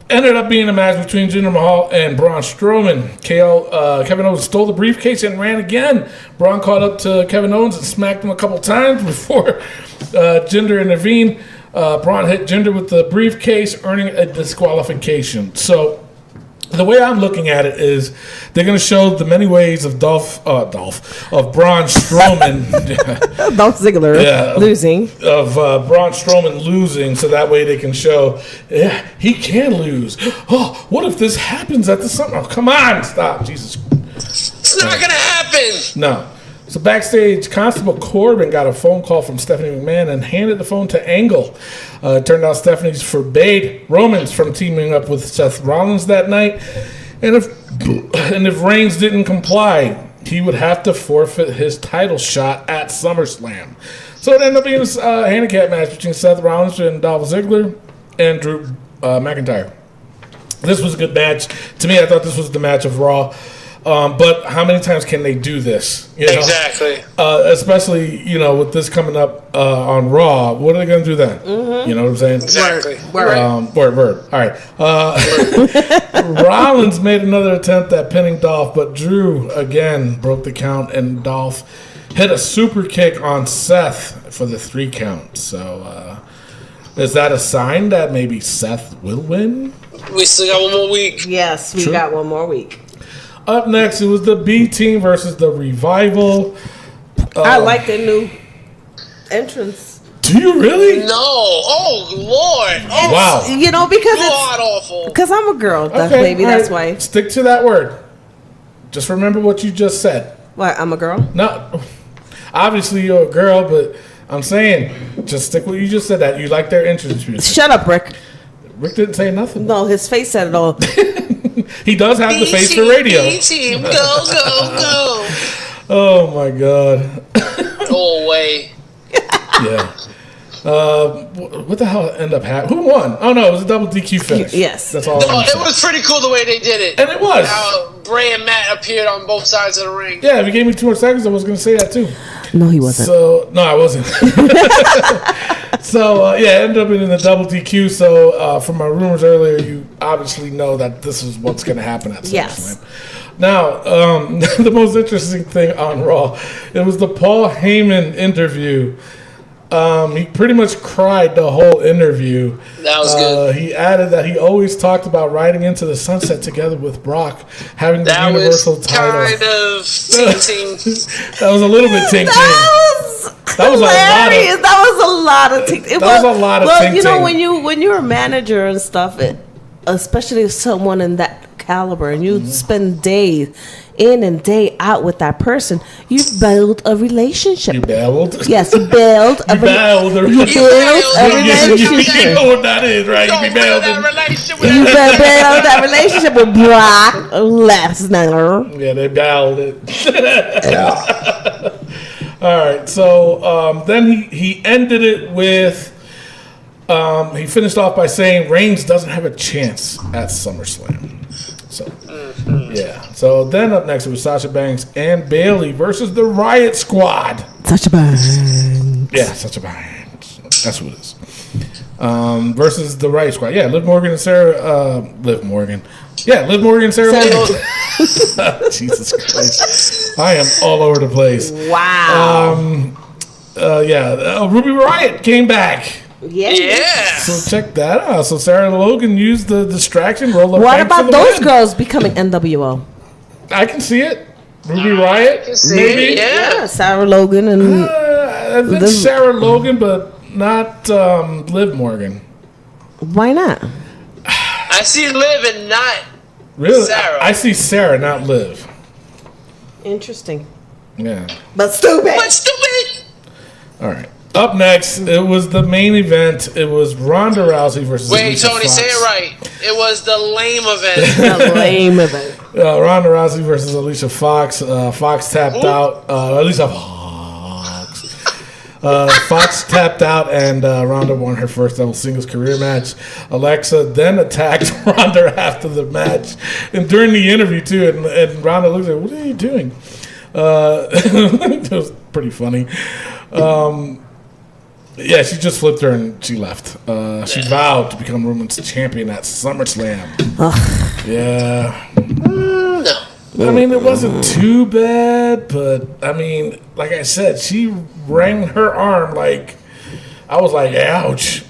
ended up being a match between Jinder Mahal and Braun Strowman. Kevin Owens stole the briefcase and ran again. Braun caught up to Kevin Owens and smacked him a couple times before Jinder intervened. Braun hit Jinder with the briefcase, earning a disqualification. So the way I'm looking at it is they're going to show the many ways of Braun Strowman. Dolph Ziggler losing. Of Braun Strowman losing, so that way they can show, he can lose. Oh, what if this happens at the summer? Oh, come on, stop. Jesus. It's not going to happen. No. So backstage, Constable Corbin got a phone call from Stephanie McMahon and handed the phone to Angle. It turned out Stephanie's forbade Romans from teaming up with Seth Rollins that night. And if Reigns didn't comply, he would have to forfeit his title shot at SummerSlam. So it ended up being a handicap match between Seth Rollins and Dolph Ziggler and Drew McIntyre. This was a good match. To me, I thought this was the match of Raw. But how many times can they do this? Exactly. Especially, with this coming up on Raw. What are they going to do then? Mm-hmm. You know what I'm saying? Exactly. Word. All right. Rollins made another attempt at pinning Dolph, but Drew, again, broke the count, and Dolph hit a super kick on Seth for the 3 count. So, is that a sign that maybe Seth will win? We still got one more week. Yes, we got one more week. Up next, it was the B Team versus the Revival. I like their new entrance. Do you really? No. Oh, Lord. Oh, wow. Because God awful. Because I'm a girl, baby. Right. That's why. Stick to that word. Just remember what you just said. What? I'm a girl? No. Obviously, you're a girl, but I'm saying, just stick with what you just said. That you like their entrance music. Shut up, Rick. Rick didn't say nothing. No, his face said it all. He does have the face for radio. B-team, go, go, go. Oh, my God. Go away. Yeah. What the hell ended up happening? Who won? Oh, no, it was a double DQ finish. Yes. That's all. No, it was pretty cool the way they did it. And it was. Bray and Matt appeared on both sides of the ring. Yeah, if you gave me 2 more seconds, I was going to say that too. No, he wasn't. So no, I wasn't. So yeah, it ended up in the double DQ. So from my rumors earlier, you obviously know that this is what's going to happen at SummerSlam. Yes. Now, the most interesting thing on Raw, it was the Paul Heyman interview. He pretty much cried the whole interview. That was good. He added that he always talked about riding into the sunset together with Brock, having the Universal title. Kind of ting. That was a little bit ting. That was hilarious. That was a lot of ting. That was a lot of ting. Well, you know, when you're a manager and stuff, especially someone in that caliber, and you spend days in and day out with that person, you build a relationship. You build? Yes, you build a relationship. You know what that is, right? You build that relationship with Brock Lesnar. Yeah, they build it. All right, so then he ended it with, he finished off by saying Reigns doesn't have a chance at SummerSlam. So, yeah. So then up next it was Sasha Banks and Bayley versus the Riot Squad. Sasha Banks. Yeah, Sasha Banks. That's what it is. Versus the Riot Squad. Yeah, Liv Morgan and Sarah. Liv Morgan. Yeah, Liv Morgan and Sarah. Jesus Christ. I am all over the place. Wow. Ruby Riott came back. Yeah. So check that out. So Sarah Logan used the distraction. What about those girls becoming NWO? I can see it. Ruby Riott, maybe. Yeah, Sarah Logan and I think Sarah Logan, but not Liv Morgan. Why not? I see Liv and not really. Sarah. I see Sarah, not Liv. Interesting. Yeah. But stupid. All right. Up next, it was the main event. It was Ronda Rousey versus Alicia Tony, Fox. say it right. It was the lame event. The lame event. Ronda Rousey versus Alicia Fox. Fox tapped out. Alicia Fox. Fox tapped out, and Ronda won her first ever singles career match. Alexa then attacked Ronda after the match, and during the interview too. And Ronda looked at her, "What are you doing?" It was pretty funny. Yeah, she just flipped her and she left. She vowed to become women's champion at SummerSlam. Yeah. No. I mean, it wasn't too bad, but I mean, like I said, she rang her arm like, I was like, ouch.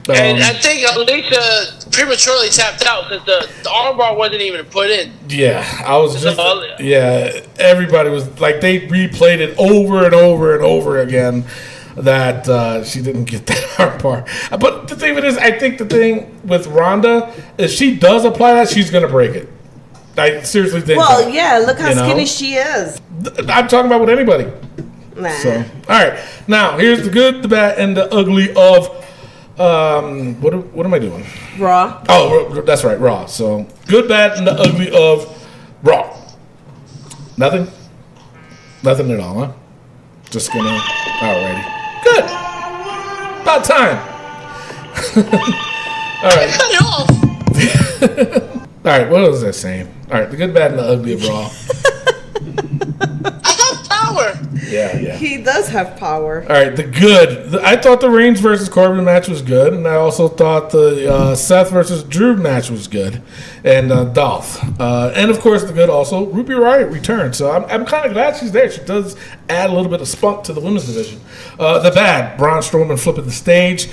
And I think Alicia prematurely tapped out because the armbar wasn't even put in. Yeah, I was just, everybody was like, they replayed it over and over and over again. That she didn't get that armbar. But the thing of it is, I think the thing with Ronda, if she does apply that, she's going to break it. I seriously think Well, that, yeah, look how skinny she is. I'm talking about with anybody. Nah. So, all right. Now, here's the good, the bad, and the ugly of, what am I doing? Raw. Oh, that's right, Raw. So, good, bad, and the ugly of Raw. Nothing? Nothing at all, huh? Just going to, alrighty. Good. About time. All right. Cut it off. All right, what was I saying? All right, the good, bad, and the ugly of Raw. I have power. Yeah. He does have power. All right, the good. I thought the Reigns versus Corbin match was good, and I also thought the Seth versus Drew match was good, and Dolph. And, of course, the good also, Ruby Riott returned. So I'm kind of glad she's there. She does add a little bit of spunk to the women's division. The bad, Braun Strowman flipping the stage.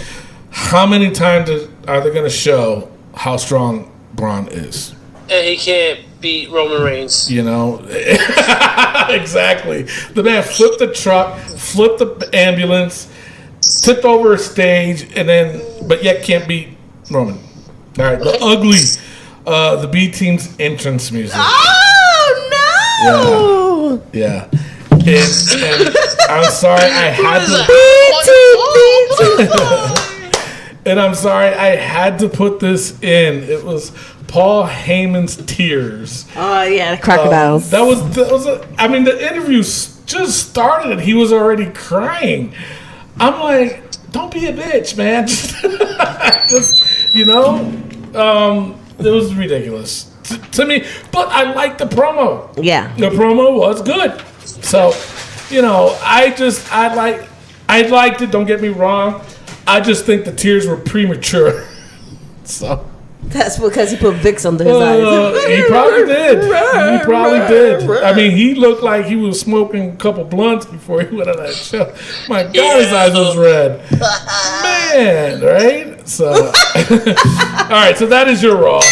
How many times are they going to show how strong Braun is? And he can't beat Roman Reigns. You know, exactly. The man flipped the truck, flipped the ambulance, tipped over a stage, but yet can't beat Roman. All right, the ugly, the B Team's entrance music. Oh no! Yeah. And I'm sorry, I had to. And I'm sorry, I had to put this in. It was Paul Heyman's tears. Oh yeah, the crocodiles. That was the interview just started and he was already crying. I'm like, don't be a bitch, man. Just, it was ridiculous. to me. But I like the promo. Yeah. The promo was good. So, I liked it. Don't get me wrong. I just think the tears were premature. So. That's because he put Vicks under his eyes. He probably did. I mean, he looked like he was smoking a couple blunts before he went on that show. My God, his eyes was red. Man, right? So, all right. So that is your Raw. Okay,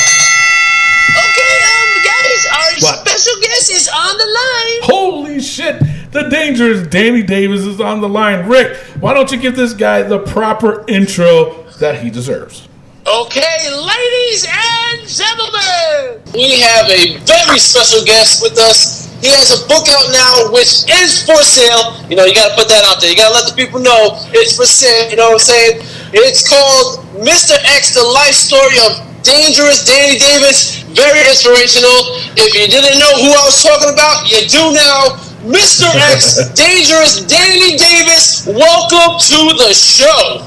guys, our special guest is on the line. Holy shit! The dangerous Danny Davis is on the line. Rick, why don't you give this guy the proper intro that he deserves? Okay, ladies and gentlemen, we have a very special guest with us. He has a book out now, which is for sale. You got to put that out there. You got to let the people know it's for sale. You know what I'm saying? It's called Mr. X, The Life Story of Dangerous Danny Davis. Very inspirational. If you didn't know who I was talking about, you do now. Mr. X, Dangerous Danny Davis, welcome to the show.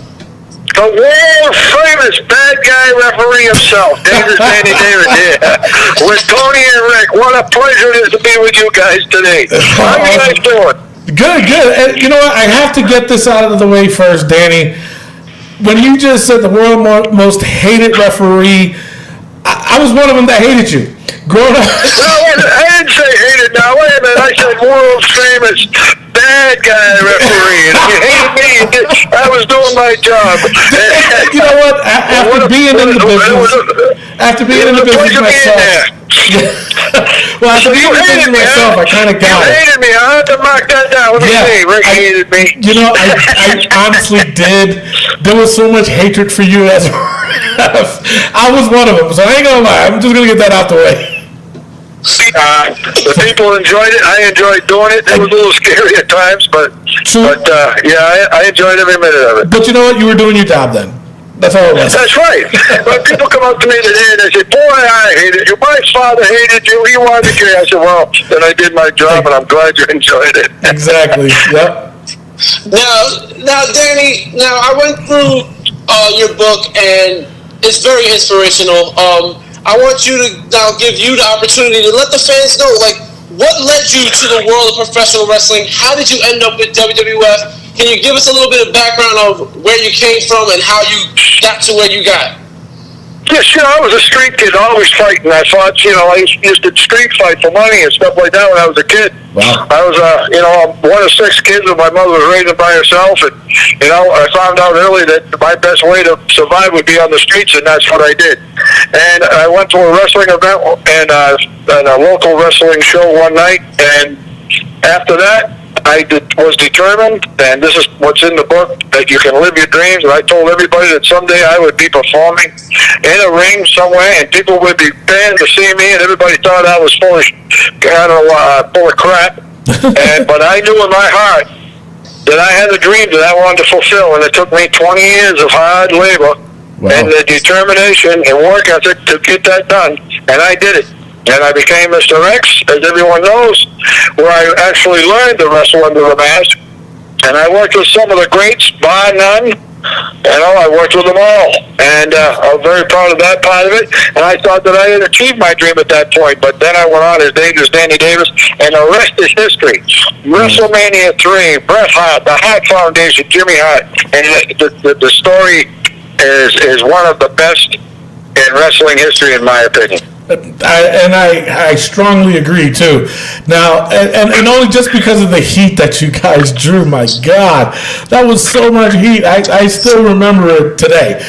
The world famous bad guy referee himself, Dangerous Danny Davis here, with Tony and Rick. What a pleasure it is to be with you guys today. How are you guys doing? Good. And you know what? I have to get this out of the way first, Danny. When you just said the world most hated referee, I was one of them that hated you. Growing up. No, I didn't say hated. Now, wait a minute. I said world famous bad guy referee. And if you hated me, I was doing my job. You know what? After being in the business myself. Well, after being in the business myself, I kind of got it. You hated me. I have to mark that down. Let me see. Rick hated me. I honestly did. There was so much hatred for you as I was one of them, so I ain't gonna lie. I'm just gonna get that out the way. The people enjoyed it. I enjoyed doing it. It was a little scary at times, but I enjoyed every minute of it. But you know what? You were doing your job then. That's all it was. That's right. When people come up to me today and they say, "Boy, I hated you. My father hated you. He wanted to kill you." I said, "Well, then I did my job, and I'm glad you enjoyed it." Exactly. Yep. Now, Danny. Now, I went through your book, and it's very inspirational. I want you to now give you the opportunity to let the fans know, what led you to the world of professional wrestling? How did you end up with WWF? Can you give us a little bit of background of where you came from and how you got to where you got? Yes, I was a street kid, always fighting. I fought, I used to street fight for money and stuff like that when I was a kid. Wow. I was, I'm one of 6 kids, and my mother was raising by herself. And, I found out early that my best way to survive would be on the streets, and that's what I did. And I went to a wrestling event and a local wrestling show one night, and after that, I was determined, and this is what's in the book, that you can live your dreams. And I told everybody that someday I would be performing in a ring somewhere, and people would be paying to see me, and everybody thought I was full of crap. But I knew in my heart that I had a dream that I wanted to fulfill, and it took me 20 years of hard labor and the determination and work ethic to get that done, and I did it. And I became Mr. X, as everyone knows, where I actually learned to wrestle under the mask. And I worked with some of the greats, bar none. I worked with them all. And I'm very proud of that part of it. And I thought that I had achieved my dream at that point. But then I went on as Dangerous Danny Davis, and the rest is history. WrestleMania 3, Bret Hart, the Hart Foundation, Jimmy Hart. And the story is one of the best in wrestling history, in my opinion. I strongly agree too. Now, and only just because of the heat that you guys drew, my God, that was so much heat. I still remember it today.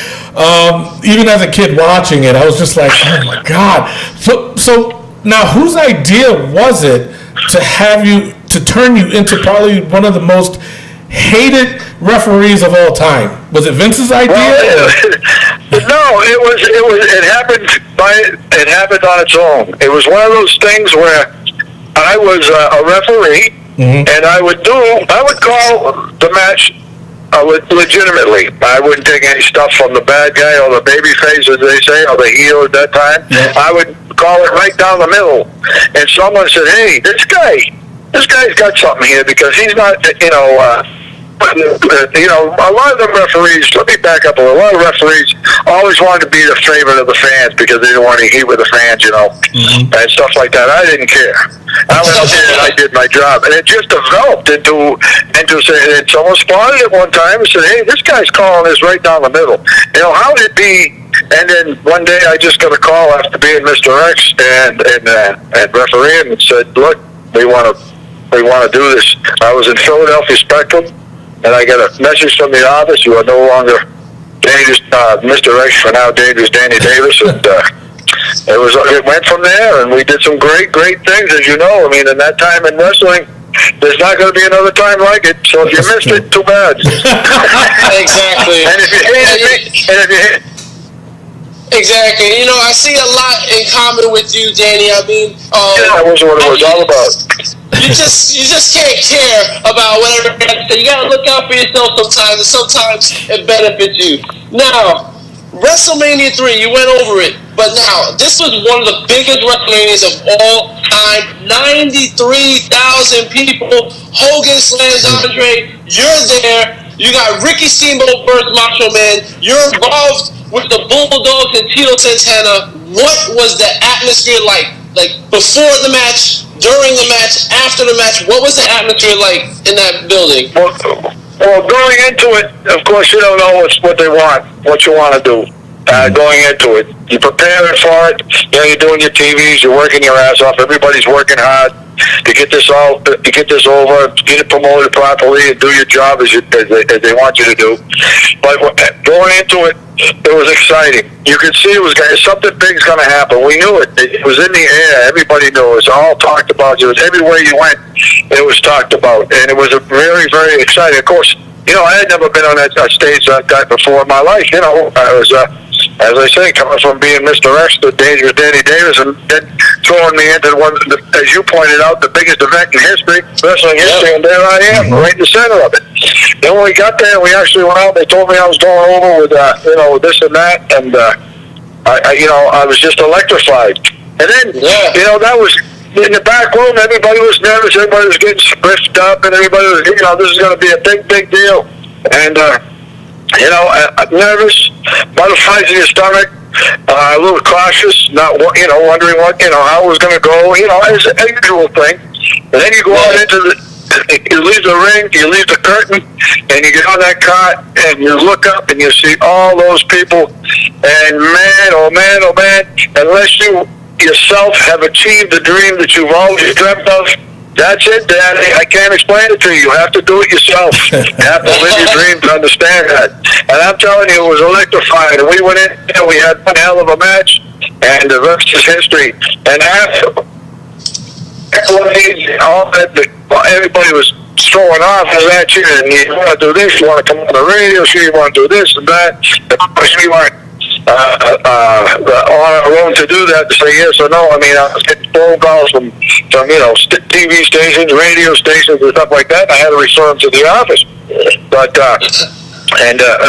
Even as a kid watching it, I was just like, oh my God. So now, whose idea was it to turn you into probably one of the most hated referees of all time? Was it Vince's idea? No, it happened on its own. It was one of those things where I was a referee, and I would call the match legitimately. I wouldn't take any stuff from the bad guy or the baby face, as they say, or the heel at that time. Yeah. I would call it right down the middle. And someone said, "Hey, this guy's got something here, because he's not, you know, a lot of the referees, let me back up a little, a lot of referees always wanted to be the favorite of the fans because they didn't want to heat with the fans, you know, and stuff like that. I didn't care. I went out there and I did my job. And it just developed into saying, someone spotted it one time and said, hey, this guy's calling this right down the middle. You know, how would it be? And then one day I just got a call after being Mr. X and refereeing and said, look, we want to do this. I was in Philadelphia Spectrum, and I got a message from the office. You are no longer dangerous, Mr. X, for now dangerous Danny Davis. And it went from there, and we did some great things, as you know. I mean, in that time in wrestling, there's not going to be another time like it. So if you missed it, too bad. Exactly. And if you hated me, exactly. You know, I see a lot in common with you, Danny. I mean, that was what it was all about. You just can't care about whatever. You gotta look out for yourself sometimes, and sometimes it benefits you. Now, WrestleMania 3, you went over it, but now this was one of the biggest WrestleManias of all time. 93,000 people. Hogan slams Andre. You're there. You got Ricky Steamboat versus Macho Man. You're involved with the Bulldogs and Tito Santana. What was the atmosphere like? Like before the match, during the match, after the match? What was the atmosphere like in that building? Well, going into it, of course, you don't know what they want, what you want to do. Going into it, you prepare for it. You know, you're doing your TVs, you're working your ass off. Everybody's working hard to get this over, get it promoted properly, and do your job as they want you to do. But going into it, it was exciting. You could see something big's going to happen. We knew it. It was in the air. Everybody knew it. It was all talked about. It was everywhere you went, it was talked about, and it was a very, very exciting. Of course, you know, I had never been on that stage like that before in my life. You know, I was. As I say, coming from being Mr. X to Dangerous Danny Davis, and then throwing me into as you pointed out, the biggest event in history, wrestling history, and there I am, right in the center of it. Then when we got there, we actually went out. They told me I was going over with, with this and that, and I was just electrified. And then, you know, that was in the back room. Everybody was nervous. Everybody was getting squiffed up, and everybody was, you know, this is going to be a big deal. And you know, nervous, butterflies in your stomach, a little cautious, not, you know, wondering how it was going to go, you know, as a usual thing. And then you go out into you leave the ring, you leave the curtain, and you get on that cot, and you look up and you see all those people, and man, oh man, unless you yourself have achieved the dream that you've always dreamt of, that's it, Daddy. I can't explain it to you. You have to do it yourself. You have to live your dream to understand that. And I'm telling you, it was electrified. And we went in and we had one hell of a match, and the rest is history. And after all that, everybody was throwing off at you, and you want to do this, you want to come on the radio, sure you want to do this and that. Of course, we weren't on our own to do that, to say yes or no. I mean, I was getting phone calls from you know, TV stations, radio stations, and stuff like that. And I had to refer them to the office. But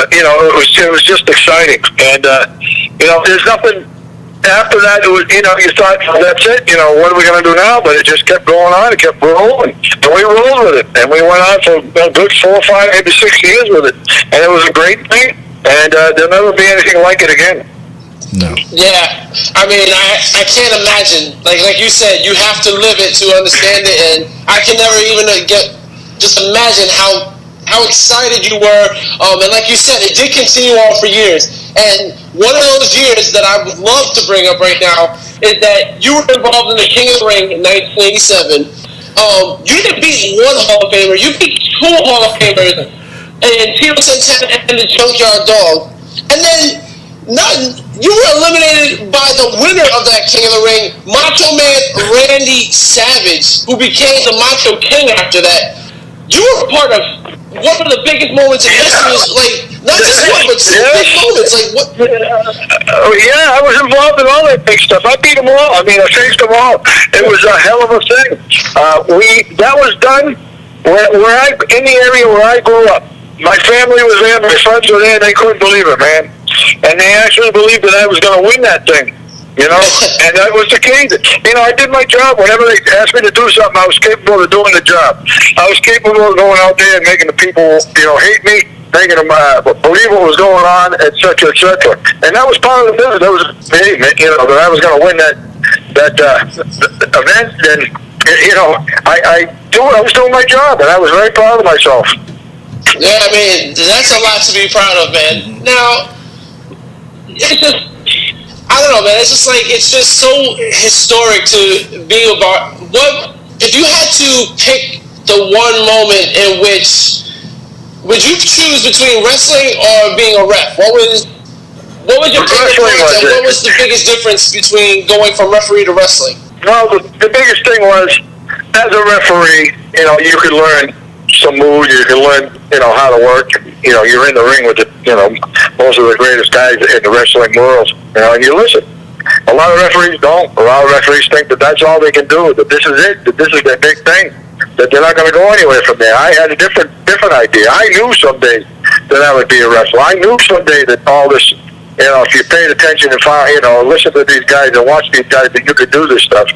you know, it was just exciting. And you know, there's nothing after that. It was, you know, you thought, well, that's it. You know, what are we going to do now? But it just kept going on. It kept rolling, and we rolled with it. And we went on for a good 4, 5, maybe 6 years with it. And it was a great thing. And there'll never be anything like it again. No. Yeah, I mean, I can't imagine. Like you said, you have to live it to understand it, and I can never even just imagine how excited you were. And like you said, it did continue on for years. And one of those years that I would love to bring up right now is that you were involved in the King of the Ring in 1987. You didn't beat one Hall of Famer, you beat 2 Hall of Famers, and Tito Santana and the Junkyard Dog. And then you were eliminated by the winner of that King of the Ring, Macho Man Randy Savage, who became the Macho King after that. You were part of one of the biggest moments in history. Like, not just one, but 2 big moments. Like, what? Yeah, I was involved in all that big stuff. I beat them all. I mean, I faced them all. It was a hell of a thing. That was done in the area where I grew up. My family was there, my friends were there, and they couldn't believe it, man. And they actually believed that I was going to win that thing. You know, and that was the key. You know, I did my job. Whenever they asked me to do something, I was capable of doing the job. I was capable of going out there and making the people, you know, hate me, making them believe what was going on, et cetera, et cetera. And that was part of the business. That was me, you know, that I was going to win that event. And, you know, I was doing my job, and I was very proud of myself. Yeah, I mean, that's a lot to be proud of, man. Now, I don't know, man. It's just so historic to be about. What if you had to pick the one moment in which would you choose between wrestling or being a ref? What was your favorite part, and what was the biggest difference between going from referee to wrestling? Well, the biggest thing was, as a referee, you know, you could learn some moves, you can learn, you know, how to work. You know, you're in the ring with most of the greatest guys in the wrestling world. You know, and you listen. A lot of referees don't. A lot of referees think that that's all they can do. That this is it. That this is their big thing. That they're not going to go anywhere from there. I had a different idea. I knew someday that I would be a wrestler. I knew someday that all this, you know, if you paid attention and listen to these guys and watch these guys, that you could do this stuff.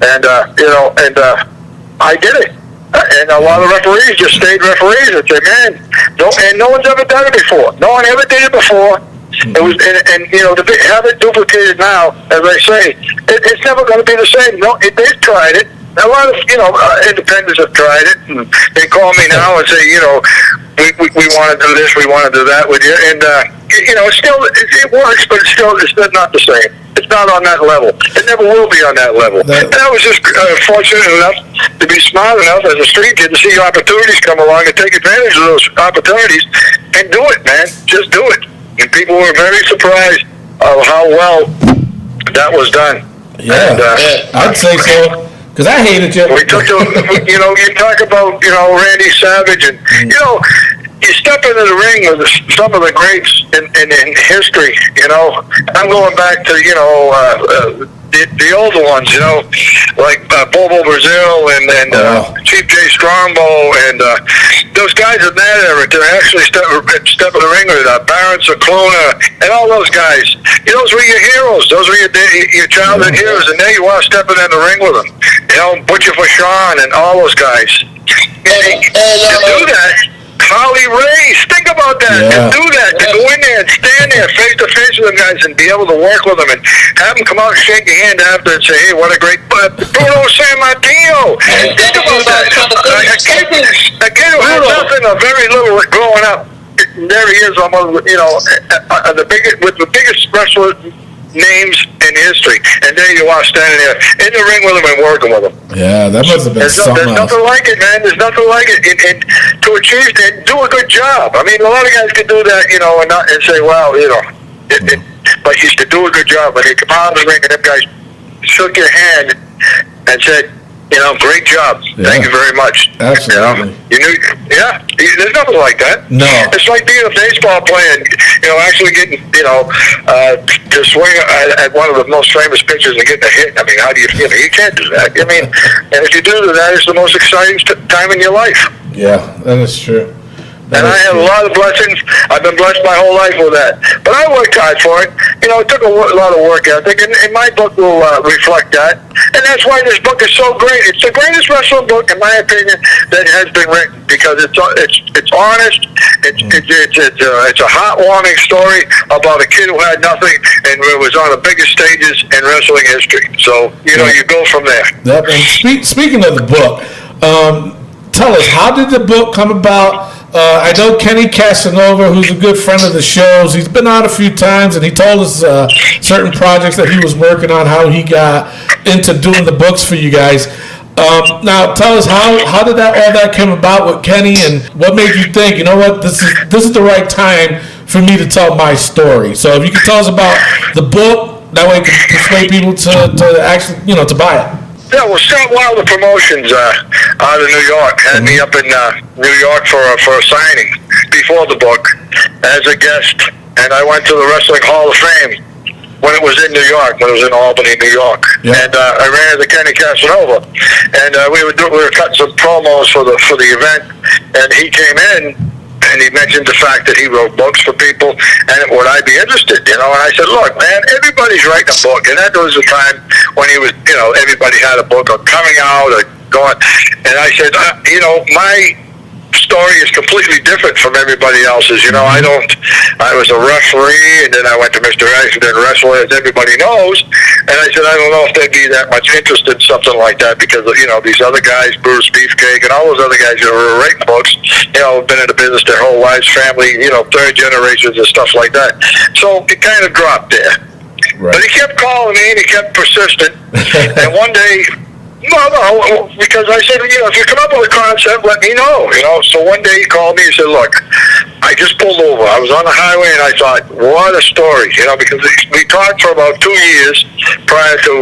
And I did it. And a lot of referees just stayed referees and say, man, no one's ever done it before. No one ever did it before. It was, and you know, to have it duplicated now, as I say, it's never going to be the same. No, they've tried it. A lot of, you know, independents have tried it, and they call me now and say, you know, we want to do this, we want to do that with you, and you know, it works, but it's not the same. It's not on that level. It never will be on that level. And I was just fortunate enough to be smart enough as a street kid to see opportunities come along and take advantage of those opportunities and do it, man. Just do it. And people were very surprised of how well that was done. Yeah, and, I'd say so. Because I hated you. We took you know, you talk about, you know, Randy Savage, and, you know, you step into the ring with some of the greats in history, you know. I'm going back to, you know, the older ones, you know, like Bobo Brazil and Chief J. Strongbow, and those guys in that era to actually step in the ring with Baron Cicluna and all those guys. Those were your heroes. Those were your childhood heroes, and there you are stepping in the ring with them. You know, Butcher Vachon and all those guys. And to do that, Holly Race, think about that. To do that, to go in there and stand there face to face with them guys and be able to work with them and have them come out and shake your hand after and say, hey, what a great Bruno Sammartino. Think about that. A kid who had nothing or very little growing up, there he is, almost, you know, with the biggest wrestler names in history, and there you are standing there in the ring with them and working with them. Yeah, that must have been There's nothing like it, man. There's nothing like it. And to achieve and do a good job. I mean, a lot of guys can do that, you know, and say, well, you know, but you should do a good job. But they come out of the ring and them guys shook your hand and said, you know, great job. Yeah. Thank you very much. Absolutely. You know, there's nothing like that. No. It's like being a baseball player and, you know, actually getting, you know, to swing at one of the most famous pitchers and getting a hit. I mean, how do you feel? You can't do that. I mean, and if you do that, it's the most exciting time in your life. Yeah, that is true. And I have a lot of blessings. I've been blessed my whole life with that. But I worked hard for it. You know, it took a lot of work ethic, and my book will reflect that. And that's why this book is so great. It's the greatest wrestling book, in my opinion, that has been written, because it's honest. It's a heartwarming story about a kid who had nothing and was on the biggest stages in wrestling history. So, you know, you go from there. Yep. And speaking of the book, tell us, how did the book come about? I know Kenny Casanova, who's a good friend of the shows. He's been on a few times, and he told us certain projects that he was working on, how he got into doing the books for you guys. Now, tell us, how did all that come about with Kenny, and what made you think, you know what, this is the right time for me to tell my story? So if you could tell us about the book, that way it can persuade people to actually, you know, to buy it. Yeah, well, Scott Wilder Promotions out of New York had me up in New York for a signing before the book as a guest, and I went to the Wrestling Hall of Fame when it was in New York, when it was in Albany, New York. Yeah. And I ran into Kenny Casanova, and we were cutting some promos for the event, and he came in, and he mentioned the fact that he wrote books for people, and would I be interested, And I said, look, man, everybody's writing a book, and that was the time when he was, everybody had a book or coming out or going, and I said, my story is completely different from everybody else's. I was a referee, and then I went to Mr. X, and then wrestler, as everybody knows. And I said, I don't know if they'd be that much interested in something like that because of, these other guys, Bruce Beefcake, and all those other guys who were writing books, have been in the business their whole lives, family, third generations and stuff like that. So it kind of dropped there. Right. But he kept calling me, and he kept persistent. And one day, no, because I said, if you come up with a concept, let me know, So one day he called me and said, look, I just pulled over. I was on the highway, and I thought, what a story, because we talked for about 2 years prior to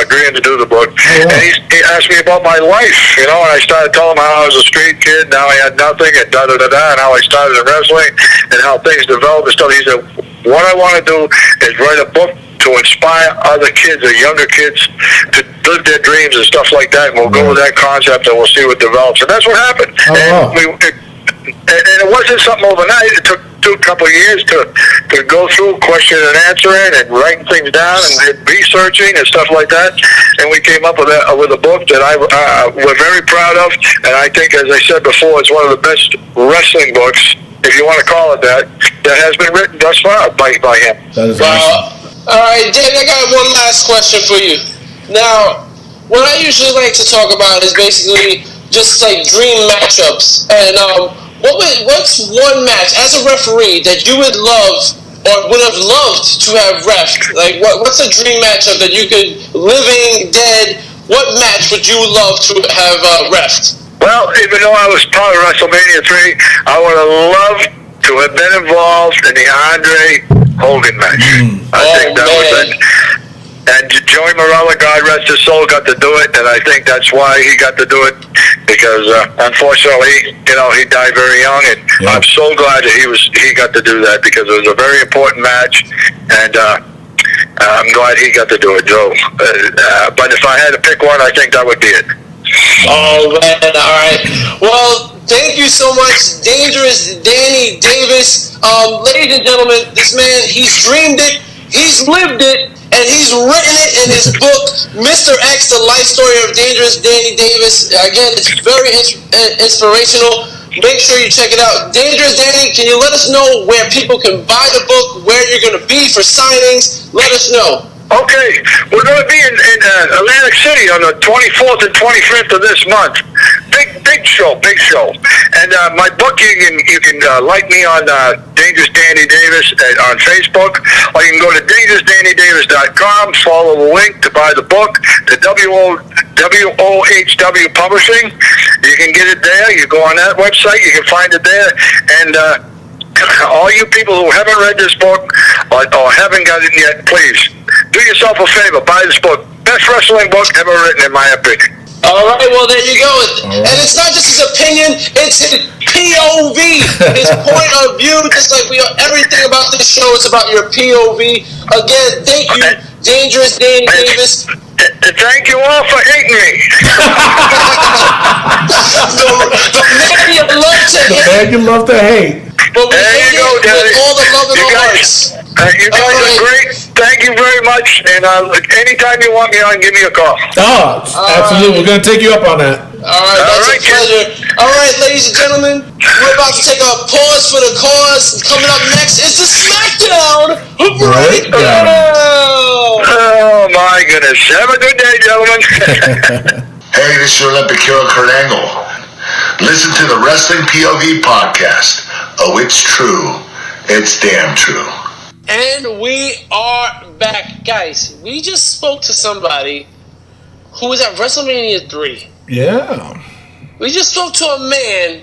agreeing to do the book. Oh, wow. And he asked me about my life, and I started telling him how I was a street kid, now I had nothing, and da-da-da-da, and how I started in wrestling, and how things developed and stuff. He said, what I want to do is write a book to inspire other kids or younger kids to live their dreams and stuff like that. And we'll go with that concept and we'll see what develops. And that's what happened. Oh, wow. And it wasn't something overnight. It took a couple of years to go through questioning and answering and writing things down and researching and stuff like that. And we came up with a book that we're very proud of. And I think, as I said before, it's one of the best wrestling books, if you want to call it that has been written thus far by him. That is awesome. All right, Dan, I got one last question for you. Now, what I usually like to talk about is basically just like dream matchups. And what's one match as a referee that you would love or would have loved to have refed? Like, what's a dream matchup that you could, living, dead, what match would you love to have refed? Well, even though I was part of WrestleMania 3, I would have loved to have been involved in the Andre Hogan match. I think that was it. And Joey Morella, God rest his soul, got to do it, and I think that's why he got to do it, because unfortunately, he died very young, and I'm so glad that he got to do that, because it was a very important match, and I'm glad he got to do it, Joe. But if I had to pick one, I think that would be it. Oh, man, all right. Well, thank you so much, Dangerous Danny Davis. Ladies and gentlemen, this man, he's dreamed it, he's lived it, and he's written it in his book, Mr. X, The Life Story of Dangerous Danny Davis. Again, it's very inspirational. Make sure you check it out. Dangerous Danny, can you let us know where people can buy the book, where you're going to be for signings? Let us know. Okay, we're going to be in Atlantic City on the 24th and 25th of this month. Big show. And my book, you can like me on Dangerous Danny Davis on Facebook, or you can go to dangerousdannydavis.com, follow the link to buy the book, the WOHW Publishing. You can get it there. You go on that website, you can find it there. And all you people who haven't read this book or haven't got it yet, please do yourself a favor, buy this book. Best wrestling book ever written, in my opinion. All right, well, there you go. Right. And it's not just his opinion, it's his POV, his point of view, just like everything about this show is about your POV. Again, thank you, Dangerous Danny Davis. Thank you all for hating me. the man you love to hate. The man you love to hate. But we hate it with all the love in our hearts. You guys are great. Thank you very much. And anytime you want me on, give me a call. Oh, absolutely. We're going to take you up on that. All right, that's a pleasure. All right, ladies and gentlemen, we're about to take a pause for the cause. Coming up next is the Smackdown right now. Oh, my goodness. Have a good day, gentlemen. Hey, this is your Olympic hero, Kurt Angle. Listen to the Wrestling POV Podcast. Oh, it's true. It's damn true. And we are back. Guys, we just spoke to somebody who was at WrestleMania 3. Yeah. We just spoke to a man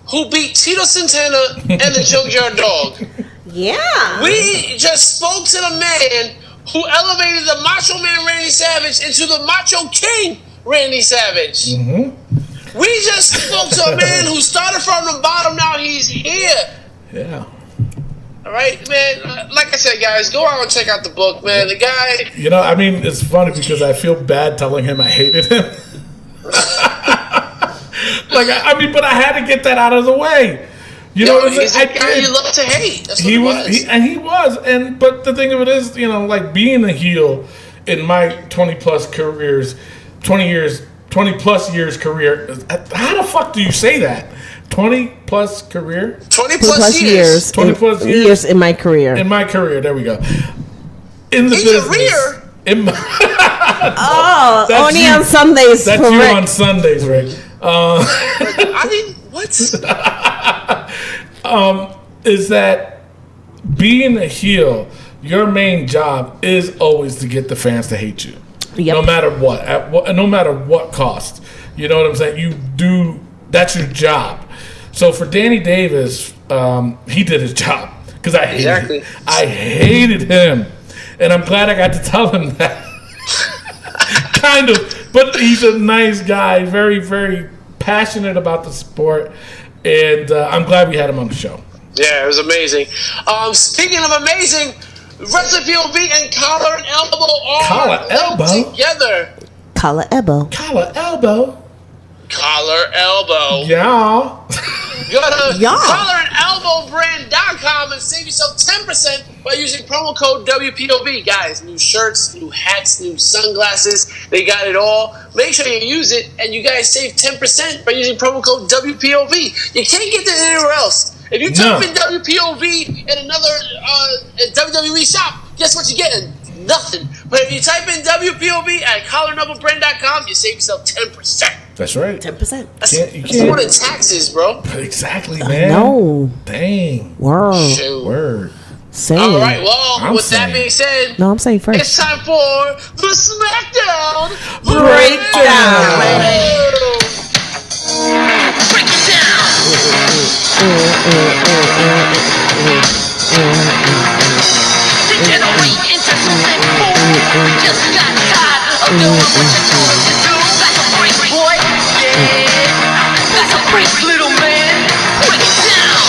who beat Tito Santana and the Junkyard Dog. Yeah. We just spoke to the man who elevated the Macho Man Randy Savage into the Macho King Randy Savage. Mm-hmm. We just spoke to a man who started from the bottom, now he's here. Yeah. All right, man. Like I said, guys, go out and check out the book, man. The guy... it's funny because I feel bad telling him I hated him. But I had to get that out of the way. You know what I'm He's saying? a guy you love to hate. That's what He was. But the thing of it is, like being a heel in my 20 plus years career. How the fuck do you say that? 20 plus career? 20 plus years. 20 plus years in my career. In my career, there we go. In the your business. rear? Only on Sundays. That's for you Rick. on Sundays, Rick. I mean, what? Is that being a heel, your main job is always to get the fans to hate you. Yep. No matter what, no matter what cost. You know what I'm saying? That's your job. So for Danny Davis, he did his job because I hated him, and I'm glad I got to tell him that. Kind of, but he's a nice guy, very, very passionate about the sport, and I'm glad we had him on the show. Yeah, it was amazing. Speaking of amazing, Wrestling POV and Collar and Elbow are together. Collar elbow. Yeah. Go to collarandelbowbrand.com and save yourself 10% by using promo code WPOV. Guys, new shirts, new hats, new sunglasses. They got it all. Make sure you use it, and you guys save 10% by using promo code WPOV. You can't get that anywhere else. If you type in WPOV in another WWE shop, guess what you're getting? Nothing. But if you type in WPOV at collarandelbowbrand.com, you save yourself 10%. That's right. 10%. That's more than taxes, bro. Exactly, man. No. Dang. Word. Say all right, well, that being said, I'm saying first. It's time for the SmackDown Breakdown. Break it down. Degenerate into something cool. Just got tired of doing what you told us to do. Got some break, boy. Yeah. Got some break, little man. Break it down.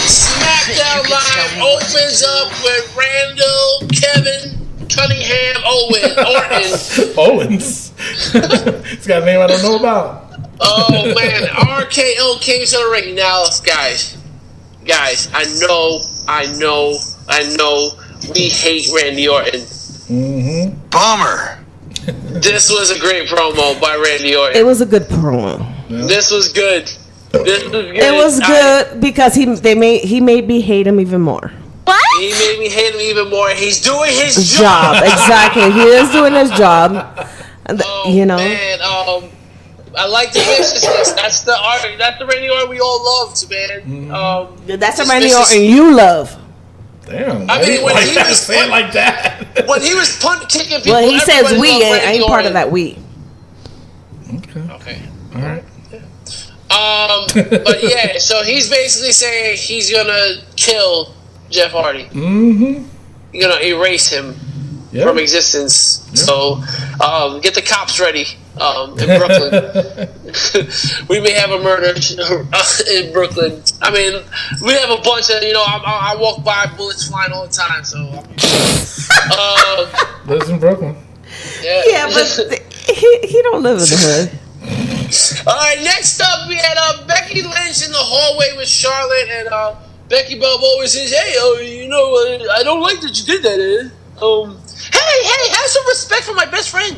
SmackDown Live opens up with Randall, Kevin, Cunningham, Orton. Owens. It's got a name I don't know about. Oh man, RKO came to the ring. Now, guys, I know, we hate Randy Orton. Mm-hmm. Bummer. This was a great promo by Randy Orton. It was a good promo. Yeah. This was good. It was good because he made me hate him even more. He made me hate him even more. He's doing his job. Exactly. He is doing his job. Man, I like the viciousness. That's the Randy Orton we all loved, man. That's the Randy Orton you love. Damn. I mean, when he was say it like that. When he was kicking people, Well, he says everybody we. loved Randy I ain't part Orton. of that we. Okay. All right. But yeah, so he's basically saying he's gonna kill Jeff Hardy. Mm-hmm. You're gonna erase him from existence. Yep. So get the cops ready in Brooklyn. We may have a murder in Brooklyn. I mean, we have a bunch of, I walk by bullets flying all the time. So lives in Brooklyn. Yeah, but he don't live in the hood. All right, next up we had Becky Lynch in the hallway with Charlotte, and Becky Balboa says, "Hey, I don't like that you did that, Hey, have some respect for my best friend."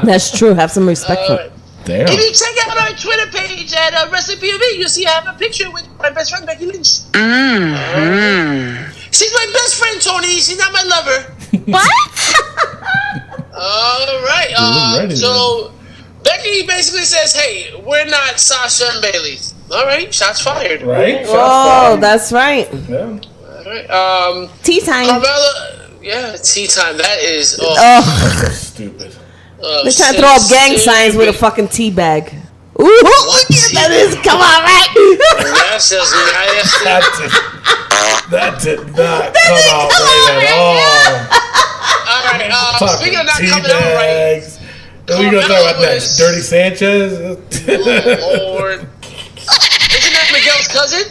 That's true. Have some respect for. Damn. If you check out our Twitter page at Wrestling POV, you'll see I have a picture with my best friend Becky Lynch. She's my best friend, Tony. She's not my lover. What? All right. So Becky basically says, "Hey, we're not Sasha and Bailey." All right, shots fired. Right. That's right. Yeah. All right. Tea time. Carmella, yeah, tea time. That is. That's so stupid. They're trying to throw up gang signs with a fucking tea bag. Ooh, that is. Come on, right? That's just nasty. That did not come out right at all. All right. Speaking of not tea coming out right. What are we gonna talk about next? Dirty Sanchez? Oh, Lord. Isn't that Miguel's cousin?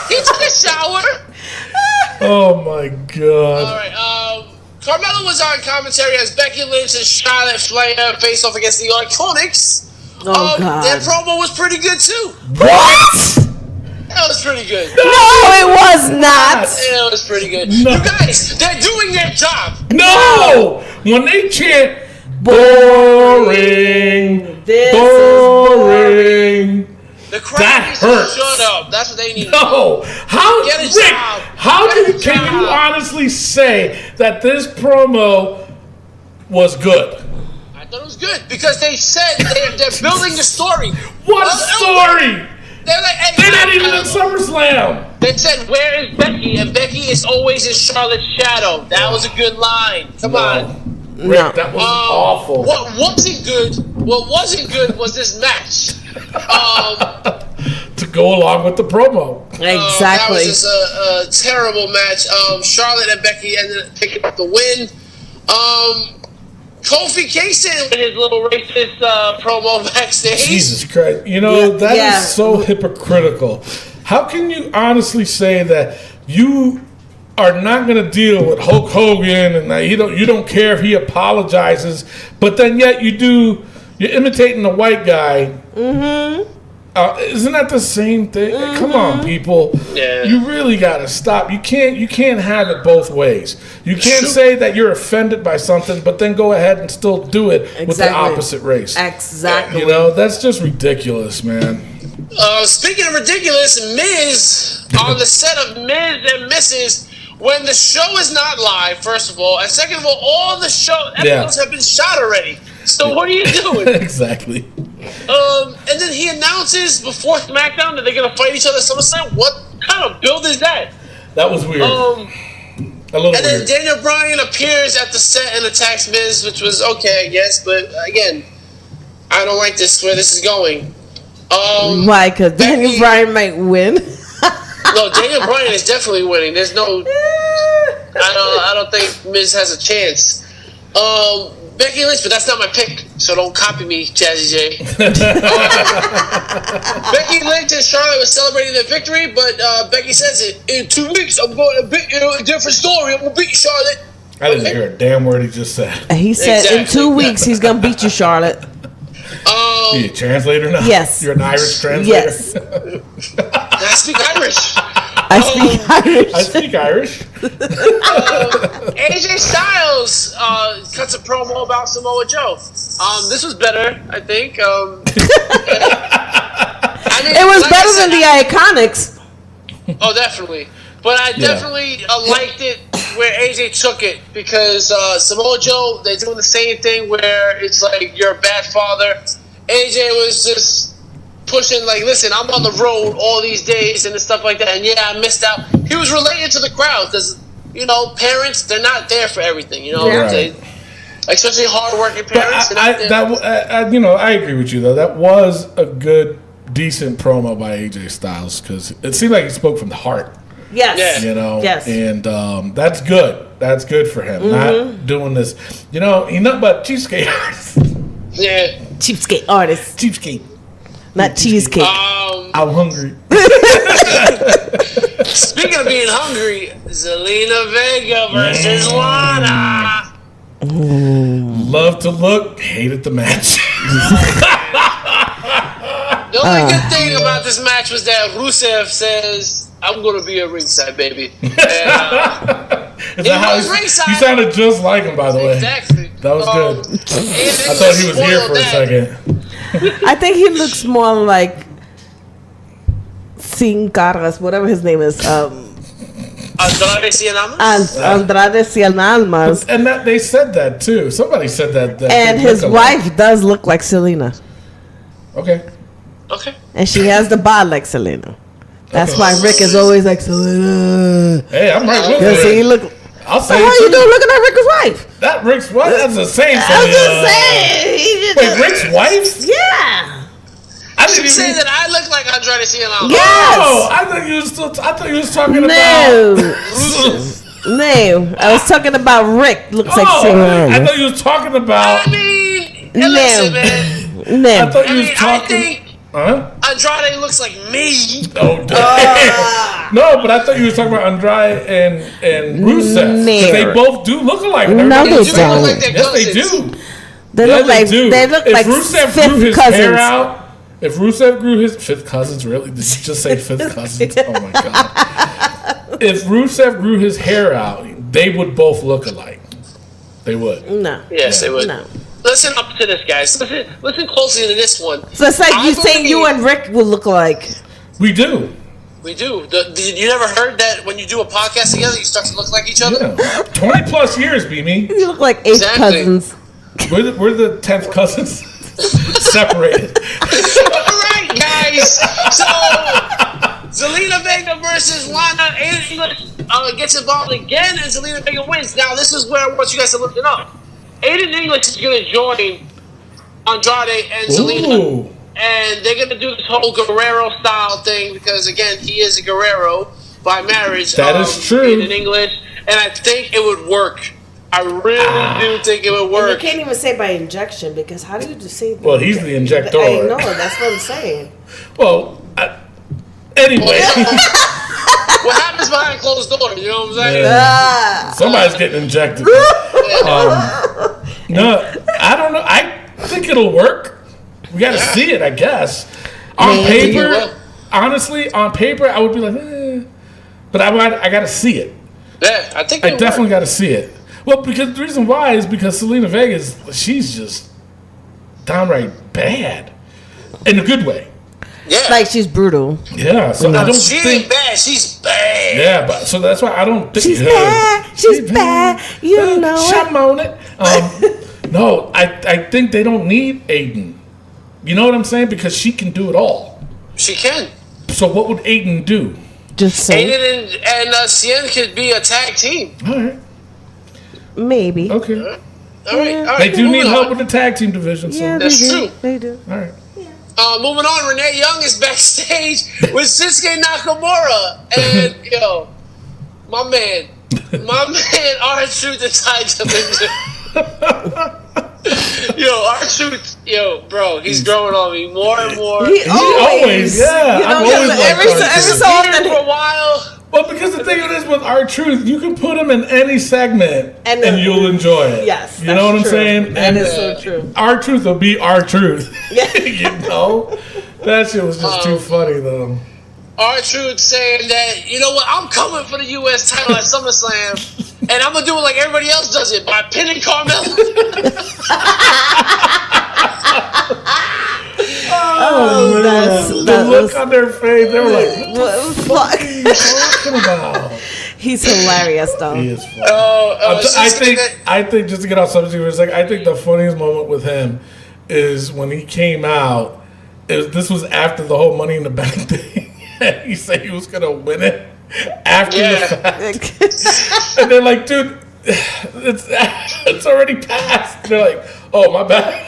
He took a shower. Oh my God. All right. Carmella was on commentary as Becky Lynch and Charlotte Flair faced off against the Iconics. Oh, God. Their promo was pretty good too. What? That was pretty good. No, it was not. It was pretty good. No. You guys, they're doing their job. No! When they chant boring, This boring. The crowd That needs hurts. to shut up. That's what they need to do. No! How, Get a Rick, job. how Get a can you job. honestly say that this promo was good? I thought it was good because they said they're building the story. What story? They're like, hey, They're not even in SummerSlam. They said, "Where is Becky?" And Becky is always in Charlotte's shadow. That was a good line. Come on. Rick, that was awful. What wasn't good? What wasn't good was this match. To go along with the promo. Exactly. That was just a terrible match. Charlotte and Becky ended up picking up the win. Kofi Kingston with his little racist promo backstage. Jesus Christ. You know, that is so hypocritical. How can you honestly say that you are not going to deal with Hulk Hogan and that you don't care if he apologizes, but then yet you're imitating the white guy. Mm-hmm. Isn't that the same thing? Mm-hmm. Come on, people. Yeah. You really got to stop. You can't have it both ways. You can't say that you're offended by something, but then go ahead and still do it with the opposite race. Exactly. You know, that's just ridiculous, man. Speaking of ridiculous, Miz on the set of Miz and Mrs. when the show is not live, first of all, and second of all the show episodes have been shot already. So what are you doing? Exactly. And then he announces before SmackDown that they're gonna fight each other at SummerSlam. What kind of build is that? That was weird. And weird. then Daniel Bryan appears at the set and attacks Miz, which was okay, I guess, but again, I don't like this where this is going. Why? Because Daniel Bryan might win. No, Daniel Bryan is definitely winning. There's no. I don't think Miz has a chance. Becky Lynch, but that's not my pick, so don't copy me, Jazzy J. Becky Lynch and Charlotte were celebrating their victory, but Becky says it in 2 weeks. I'm going to beat you. A different story. I'm going to beat you, Charlotte. I didn't hear a damn word he just said. He said in 2 weeks he's going to beat you, Charlotte. You a translator now? Yes. You're an Irish translator? Yes. I speak Irish. I speak Irish. AJ Styles cuts a promo about Samoa Joe. This was better, I think. It was better than the Iconics. Oh, definitely. But I definitely liked it where AJ took it because Samoa Joe, they're doing the same thing where it's like you're a bad father. AJ was just pushing like, listen, I'm on the road all these days and stuff like that, and I missed out. He was related to the crowd because parents, they're not there for everything. They, especially hardworking parents. I agree with you though. That was a good, decent promo by AJ Styles because it seemed like he spoke from the heart. Yes. Yes. And that's good. That's good for him. Not doing this. He nothing but cheesecake artist. Yeah. Cheapskate artist. Cheapskate. Not cheesecake. I'm hungry. Speaking of being hungry, Zelina Vega versus Lana. Love to look, hated the match. The only good thing about this match was that Rusev says, I'm going to be a ringside, baby. And, he sounded just like him, by the way. Exactly. That was good. I thought he was here for a second. I think he looks more like Sin Caras, whatever his name is. Andrade Cien Almas? Andrade Cien Almas. And that they said that too. Somebody said that. And his wife does look like Selena. Okay. And she has the bod like Selena. That's why Rick is always like Selena. Hey, I'm right with you. He look. I'll say so how you doing looking at Rick's wife? That Rick's wife? That's the same thing. I'm just saying. Wait, Rick's wife? Yeah. I didn't say that I look like Andrade Cien Almas. Yes. Oh, I thought you was talking about. No, I was talking about Rick. Looks like Selena. I thought you was talking about. I mean, listen, man. No. I thought you was talking. I think Andrade looks like me. Oh, no, but I thought you were talking about Andrade and Rusev. They both do look alike. No, they don't. Yes, they do. They look like Rusev fifth grew his cousins. hair out, if Rusev grew his fifth cousins, really? Did you just say fifth cousins? Oh my god! If Rusev grew his hair out, they would both look alike. They would. No. Yes, they would. No. Listen up to this, guys. Listen closely to this one. So it's like you saying you and Rick will look alike. We do. We do. You never heard that when you do a podcast together, you start to look like each other? Yeah. 20 plus years, Beanie. You look like eighth cousins. We're the 10th cousins. Separated. All right, guys. So, Zelina Vega versus Lana. Aiden English gets involved again, and Zelina Vega wins. Now, this is where I want you guys to look it up. Aiden English is going to join Andrade and Zelina. And they're going to do this whole Guerrero-style thing because, again, he is a Guerrero by marriage. That is true. Aiden English. And I think it would work. I really do think it would work. And you can't even say by injection because how do you just say? Well, he's the injector. I know, that's what I'm saying. Well, anyway. What happens behind closed doors? You know what I'm saying? Yeah. Somebody's getting injected. No, I don't know. I think it'll work. We got to see it, I guess. On paper, honestly, on paper, I would be like, but I got to see it. Yeah, I think I definitely got to see it. Well, because the reason why is because Zelina Vega, she's just downright bad in a good way. Yeah, like she's brutal. Yeah, so I don't she think ain't bad. She's bad. Yeah, but so that's why I don't think she's bad. She's bad. You know it. On it. No, I think they don't need Aiden. You know what I'm saying? Because she can do it all. She can. So what would Aiden do? Just say. Aiden and Cien could be a tag team. All right. Maybe. Okay. All right. They do need help with the tag team division. So. Yeah, that's true. They do. All right. Moving on, Renee Young is backstage with Shinsuke Nakamura. And, my man, R-Truth decided to R-Truth, bro, he's growing on me more and more. He always, yeah. You know, every so often for a while. Well, because the thing is with R-Truth, you can put him in any segment and you'll enjoy it. Yes. You know what I'm saying? That is so true. R-Truth will be R-Truth. Yeah. You know? That shit was just too funny, though. R-Truth saying that, you know what, I'm coming for the U.S. title at SummerSlam, and I'm going to do it like everybody else does it, by pinning Carmella. The look on their face, they were like, what the fuck are you talking about? He's hilarious, though. He is funny. I think, just to get off subject for a second, I think the funniest moment with him is when he came out. This was after the whole Money in the Bank thing. He said he was going to win it after the fact. And they're like, dude, it's already passed. They're like, oh, my bad.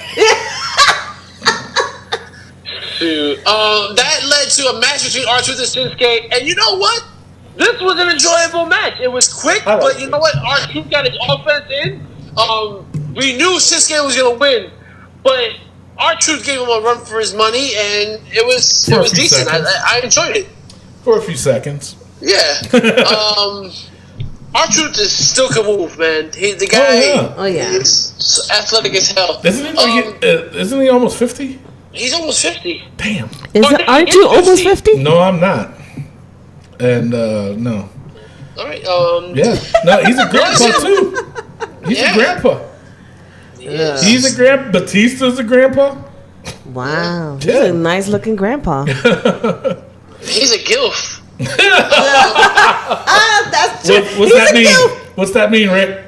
That led to a match between R-Truth and Shinsuke. And you know what? This was an enjoyable match. It was quick, but you know what? R-Truth got his offense in. We knew Shinsuke was going to win, but R-Truth gave him a run for his money, and it was decent. I enjoyed it. For a few seconds. Yeah. R-Truth still can move, man. The guy is athletic as hell. Isn't he almost 50? He's almost 50. Damn. Aren't you almost 50? No, I'm not. And, no. All right. Yeah. No, he's a grandpa, too. He's a grandpa. Yeah. He's a grandpa. Batista's a grandpa. Wow. He's a nice-looking grandpa. He's a gilf. That's true. What's that mean? What's that mean, Rick?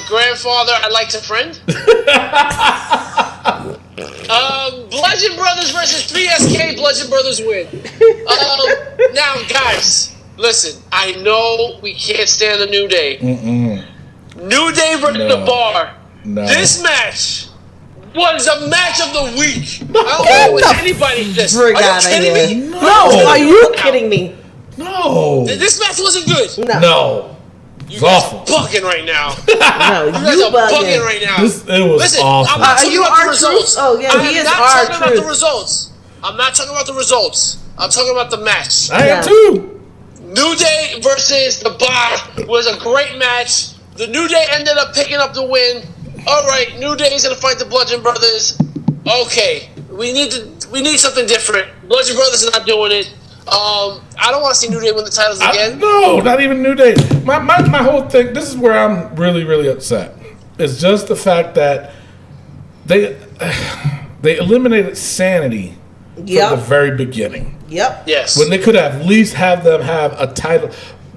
Grandfather, I'd like to friend. Bludgeon Brothers versus 3SK. Bludgeon Brothers win. Now, guys, listen. I know we can't stand the New Day. New Day versus the Bar. No. This match was a match of the week. I don't know what anybody says. Are you kidding me? No, are you kidding me? No. This match wasn't good. No. It's awful. Bugging right now. No, you guys are bugging right now. It was Listen, awful. I'm not talking about the results. Oh, yeah, he is I'm not talking about R-Truth. the results. I'm not talking about the results. I'm talking about the match. I am too. New Day versus The Bar was a great match. The New Day ended up picking up the win. All right, New Day is gonna fight the Bludgeon Brothers. Okay, we need something different. Bludgeon Brothers are not doing it. I don't want to see New Day win the titles again. No, not even New Day. My whole thing. This is where I'm really, really upset. It's just the fact that they eliminated Sanity from the very beginning. Yep. Yes. When they could at least have them have a title.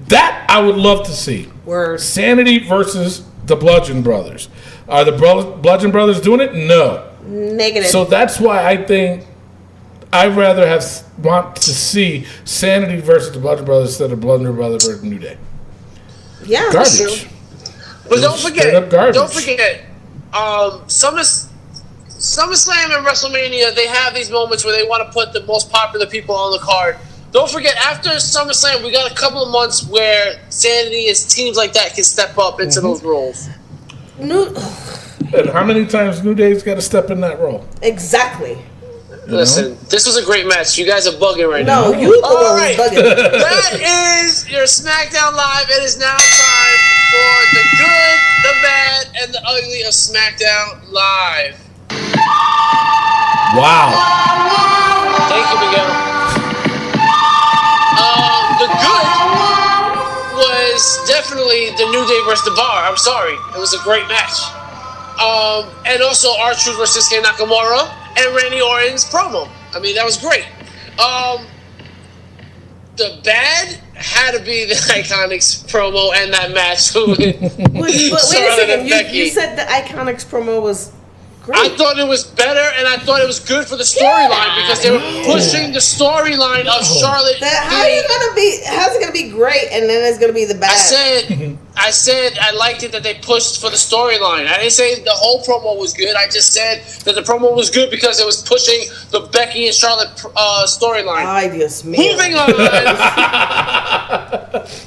That I would love to see. Word. Sanity versus the Bludgeon Brothers. Are the Bludgeon Brothers doing it? No. Negative. So that's why I think I'd rather want to see Sanity versus the Bludgeon Brothers instead of Bludgeon Brothers versus New Day. Yeah. Garbage. But don't forget, SummerSlam and WrestleMania, they have these moments where they want to put the most popular people on the card. Don't forget, after SummerSlam, we got a couple of months where Sanity and teams like that can step up into those roles. And how many times New Day's got to step in that role? Exactly. Listen, this was a great match. You guys are bugging right now. No, you All right. bugging. That is your SmackDown Live. It is now time for the good, the bad, and the ugly of SmackDown Live. Wow. Thank you, Miguel. The good was definitely the New Day versus The Bar. I'm sorry. It was a great match. And also R-Truth versus Shinsuke Nakamura and Randy Orton's promo. I mean, that was great. The bad had to be the Iconics promo and that match. Wait a second. You said the Iconics promo was great. I thought it was better, and I thought it was good for the storyline because they were pushing the storyline of Charlotte. How's it gonna be great, and then it's gonna be the bad? I said I liked it that they pushed for the storyline. I didn't say the whole promo was good. I just said that the promo was good because it was pushing the Becky and Charlotte storyline. Moving on.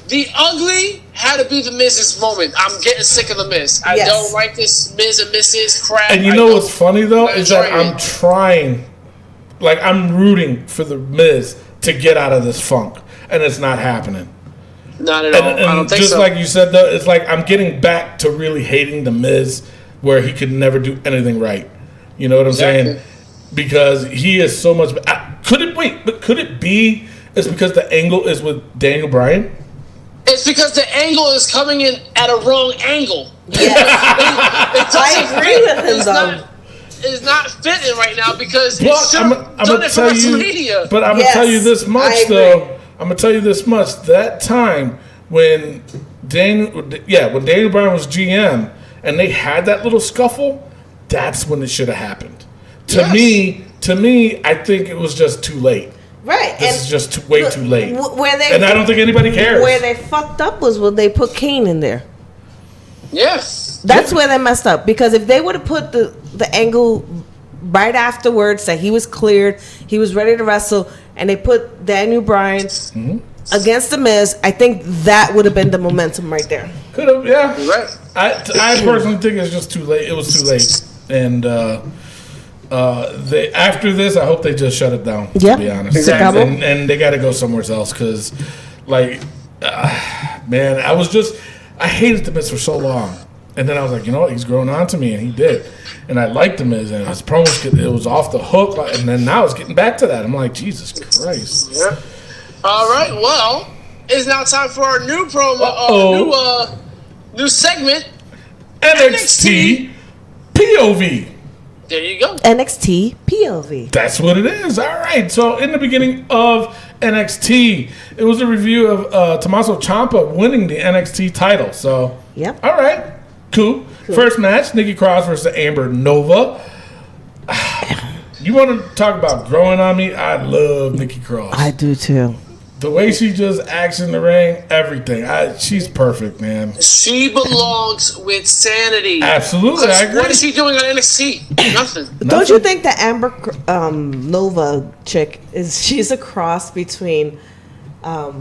The ugly had to be the Miz's moment. I'm getting sick of the Miz. I don't like this Miz and Mrs. crap. And you know what's funny though is that I'm trying, like I'm rooting for the Miz to get out of this funk, and it's not happening. Not at all. I don't think just so. like you said though, it's like I'm getting back to really hating the Miz, where he could never do anything right. You know what I'm saying? Because he is so much. Could it be? It's because the angle is with Daniel Bryan. It's because the angle is coming in at a wrong angle. Yes. I agree with him though. It's not fitting right now because I'm gonna tell you. But I'm gonna tell you this much though. I'm gonna tell you this much. That time when Daniel Bryan was GM and they had that little scuffle, that's when it should have happened. To me, I think it was just too late. Right. This is just way too late. And I don't think anybody cares. Where they fucked up was when they put Kane in there. Yes. That's where they messed up. Because if they would have put the angle right afterwards that he was cleared, he was ready to wrestle, and they put Daniel Bryan against The Miz, I think that would have been the momentum right there. Could have, yeah. Right. I personally think it's just too late. It was too late. And after this, I hope they just shut it down, to be honest. Exactly. And they got to go somewhere else because, man, I hated The Miz for so long. And then I was like, you know what? He's grown on to me, and he did. And I liked The Miz, and his promos, it was off the hook. And then now it's getting back to that. I'm like, Jesus Christ. Yeah. All right, well, it's now time for our new promo, new segment. NXT POV. There you go. NXT POV. That's what it is. All right. So in the beginning of NXT, it was a review of Tommaso Ciampa winning the NXT title. So, all right. Cool. First match, Nikki Cross versus Amber Nova. You want to talk about growing on me? I love Nikki Cross. I do too. The way she just acts in the ring, everything. she's perfect, man. She belongs with Sanity. Absolutely, I agree. What is she doing on NXT? Nothing. Don't you think the Amber Nova chick she's a cross between oh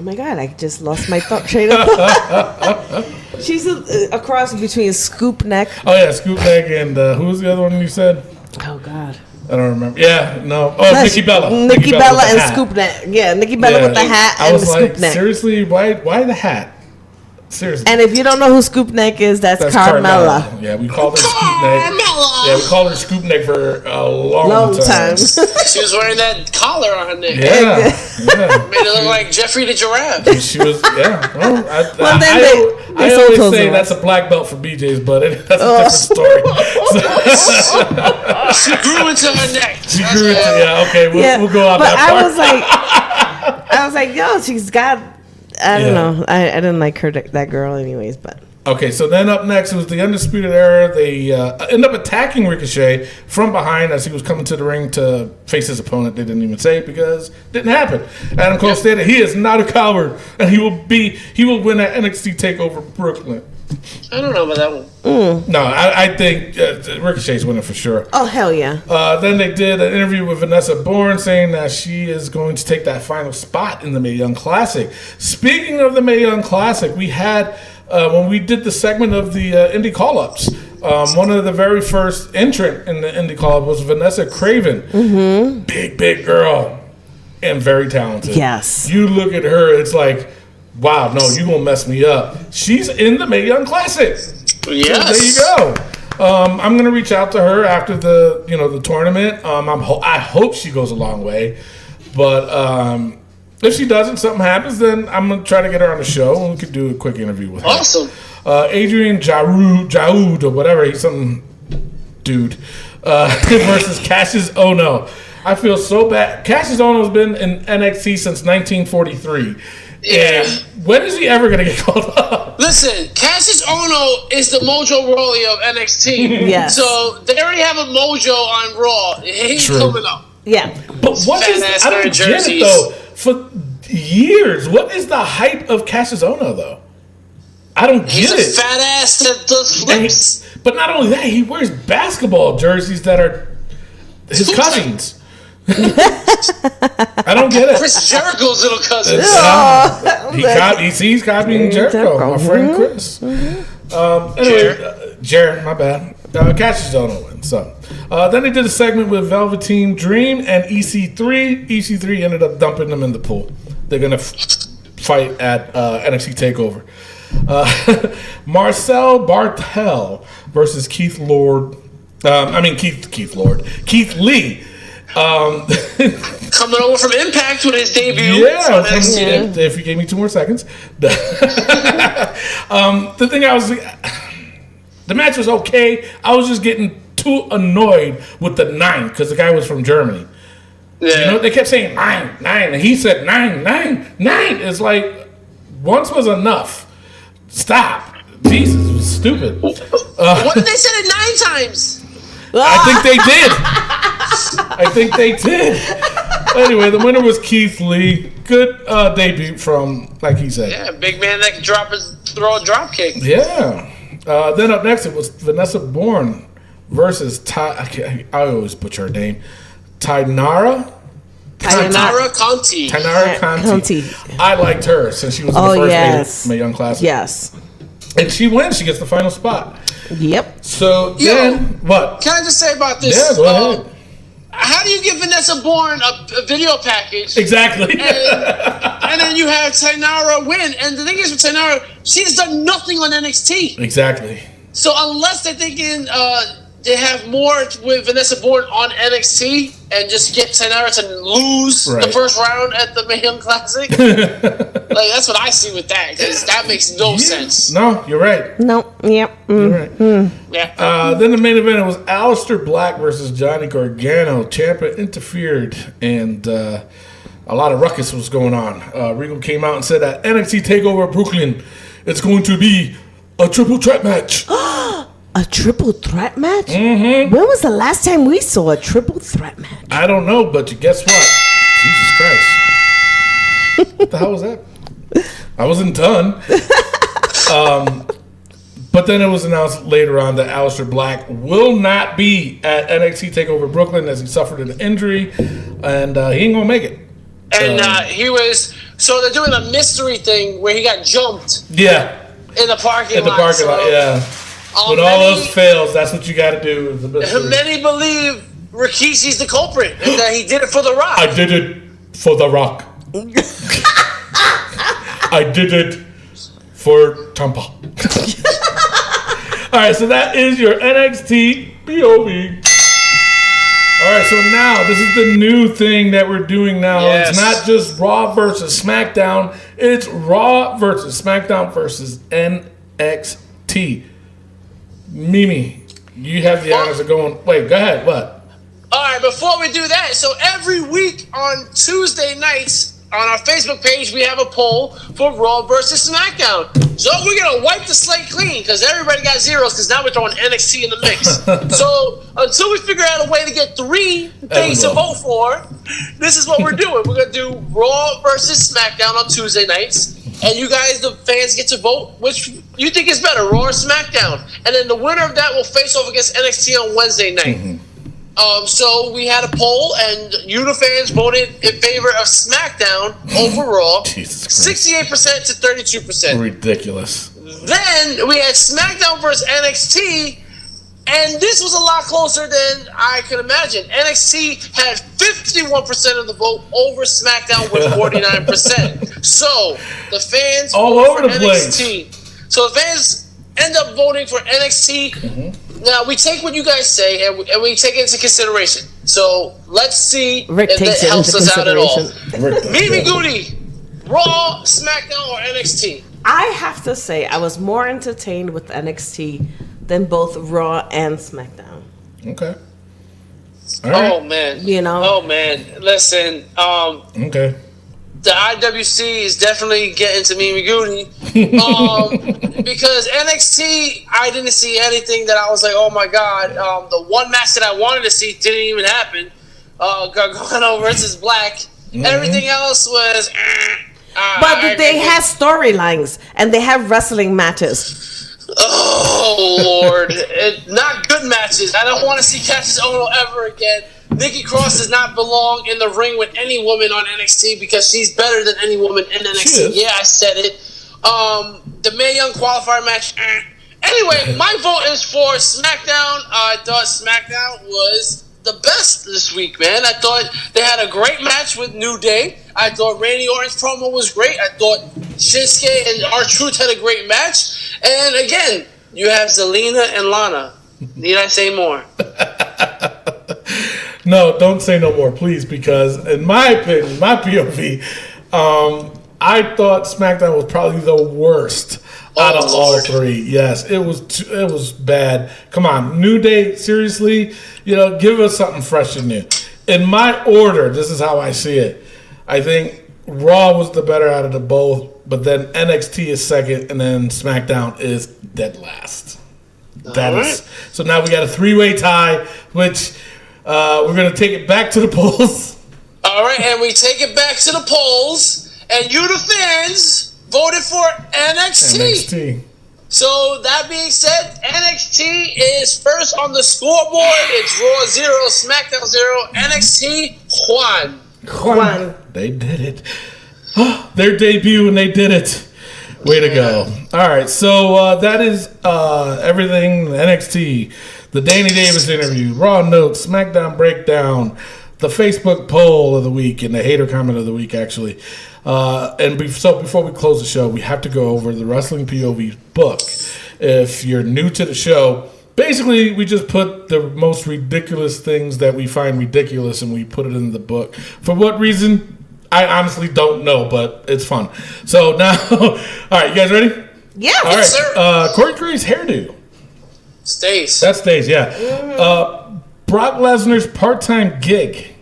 my god, I just lost my train of thought. She's a cross between Scoop Neck. Oh yeah, Scoop Neck and who was the other one you said? Oh god. I don't remember. Yeah, no. Oh, Nikki Bella. Nikki Bella and hat. Scoop Neck. Yeah, Nikki Bella with the hat and the Scoop Neck. Seriously, why the hat? Seriously. And if you don't know who Scoop Neck is, that's Carmella. Yeah, we called her Scoop Neck. Yeah, we called her Scoop Neck for a long time. She was wearing that collar on her neck. Yeah. Made it look like Jeffrey the Giraffe. She was, yeah. Well, they I always say that's a black belt for BJ's, but that's a different story. She grew into her neck. Okay, we'll go on that part. I was like, yo, she's got. I don't know. I didn't like her, that girl, anyways. But okay, so then up next was the Undisputed Era. They end up attacking Ricochet from behind as he was coming to the ring to face his opponent. They didn't even say it because it didn't happen. Adam Cole stated he is not a coward and he will win at NXT TakeOver Brooklyn. I don't know about that one. No, I think Ricochet's winning for sure. Oh, hell yeah. Then they did an interview with Vanessa Bourne saying that she is going to take that final spot in the Mae Young Classic. Speaking of the Mae Young Classic, we had, when we did the segment of the Indie Call-Ups, one of the very first entrant in the Indie Call-Up was Vanessa Craven. Mm-hmm. Big girl and very talented. Yes. You look at her, it's like, wow, no, you gonna mess me up. She's in the Mae Young Classic. Yes. So there you go. I'm gonna reach out to her after the tournament. I hope she goes a long way, but if she doesn't, something happens, then I'm gonna try to get her on the show and we could do a quick interview with her. Awesome. Adrian Jaoud or whatever, he's some dude versus Cassius Ohno. I feel so bad. Cassius Ohno's been in NXT since 1943. Yeah. And when is he ever going to get called up? Listen, Cassius Ohno is the Mojo Rawley of NXT. Yes. So they already have a Mojo on Raw. He's coming up. Yeah. But what is, I don't get it though. For years, what is the hype of Cassius Ohno though? I don't get it. He's a fat ass that does flips. But not only that, he wears basketball jerseys that are his cousins. I don't get it. Chris Jericho's little cousin. He's copying Jericho, my friend Chris. Anyway, Jared, my bad. Cassius Ohno wins. So then they did a segment with Velveteen Dream and EC3. EC3 ended up dumping them in the pool. They're gonna fight at NXT TakeOver. Marcel Bartel versus Keith Lee. Coming over from Impact with his debut. Yeah, if you gave me 2 more seconds. The thing the match was okay. I was just getting too annoyed with the 9 because the guy was from Germany. Yeah. They kept saying 9, and he said 9. It's like once was enough. Stop. Jesus, it was stupid. What did they say it 9 times? I think they did. Anyway, the winner was Keith Lee. Good debut from, like he said. Yeah, big man that can throw a drop kick. Yeah. Then up next, it was Vanessa Bourne versus I always butcher her name. Tainara Conti. I liked her since she was in the first Mae Young Classic. Yes. And she wins. She gets the final spot. Yep. So then, what? Can I just say about this? Yeah, go ahead. How do you give Vanessa Bourne a video package? Exactly. And then you have Tainara win. And the thing is with Tainara, she's done nothing on NXT. Exactly. So unless they're thinking they have more with Vanessa Bourne on NXT and just get Tainara to lose the first round at the Mae Young Classic, that's what I see with that, because that makes no sense. No, you're right. No, yep. You're right. Yeah. Then the main event, it was Aleister Black versus Johnny Gargano. Ciampa interfered, and a lot of ruckus was going on. Regal came out and said that NXT TakeOver Brooklyn, it's going to be a triple threat match. A triple threat match? Mm-hmm. When was the last time we saw a triple threat match? I don't know, but guess what? Jesus Christ. What the hell was that? I wasn't done. But then it was announced later on that Aleister Black will not be at NXT TakeOver Brooklyn as he suffered an injury, and he ain't gonna make it. And so they're doing a mystery thing where he got jumped. Yeah. In the parking lot. Yeah. When all those fails, that's what you got to do. Many believe Rikishi's the culprit and that he did it for The Rock. I did it for The Rock. I did it for Tampa. All right, so that is your NXT POV. All right, so now this is the new thing that we're doing now. Yes. It's not just Raw versus SmackDown. It's Raw versus SmackDown versus NXT. Mimi, you have the honors of going. Wait, go ahead. What? All right, before we do that, so every week on Tuesday nights on our Facebook page, we have a poll for Raw versus SmackDown. So we're going to wipe the slate clean because everybody got zeros because now we're throwing NXT in the mix. So until we figure out a way to get 3 things to vote for, this is what we're doing. We're going to do Raw versus SmackDown on Tuesday nights. And you guys, the fans, get to vote which you think is better, Raw or SmackDown. And then the winner of that will face off against NXT on Wednesday night. Mm-hmm. So we had a poll, and you, the fans, voted in favor of SmackDown over Raw, 68% to 32%. Ridiculous. Then we had SmackDown versus NXT, and this was a lot closer than I could imagine. NXT had 51% of the vote over SmackDown with 49%. So the fans all over the NXT. place. So the fans end up voting for NXT. Mm-hmm. Now, we take what you guys say, and we take it into consideration. So, let's see Rick if takes that it helps into us out at all. consideration. Mimi Goody, Raw, SmackDown, or NXT? I have to say, I was more entertained with NXT than both Raw and SmackDown. Okay. All right. Oh, man. You know? Oh, man. Listen, Okay. the IWC is definitely getting to Mimi Goody. Because NXT, I didn't see anything that I was like, oh my God. The one match that I wanted to see didn't even happen. Gargano versus Black. Mm-hmm. Everything else was. But they had storylines and they have wrestling matches. Oh Lord, not good matches. I don't want to see Cassius Ohno ever again. Nikki Cross does not belong in the ring with any woman on NXT because she's better than any woman in NXT. Yeah, I said it. The Mae Young qualifier match. Anyway, my vote is for SmackDown. I thought SmackDown was the best this week, man. I thought they had a great match with New Day. I thought Randy Orton's promo was great. I thought Shinsuke and R-Truth had a great match. And again, you have Zelina and Lana. Need I say more? No, don't say no more, please, because in my opinion, my POV, I thought SmackDown was probably the worst out of all 3. Yes, it was bad. Come on, New Day, seriously, give us something fresh and new. In my order, this is how I see it. I think Raw was the better out of the both, but then NXT is second, and then SmackDown is dead last. So now we got a 3-way tie, which we're going to take it back to the polls. All right, and we take it back to the polls. And you, the fans, voted for NXT. So, that being said, NXT is first on the scoreboard. It's Raw 0, SmackDown 0, NXT Juan. They did it. Their debut, and they did it. Way to go. All right, so that is everything NXT. The Danny Davis interview, Raw notes, SmackDown breakdown, the Facebook poll of the week, and the hater comment of the week, actually. So before we close the show, we have to go over the Wrestling POV book. If you're new to the show, basically we just put the most ridiculous things that we find ridiculous and we put it in the book. For what reason? I honestly don't know, but it's fun. So now, all right, you guys ready? Yeah. All right, sir. Corey Graves' hairdo. Stays. That stays, yeah. Brock Lesnar's part-time gig.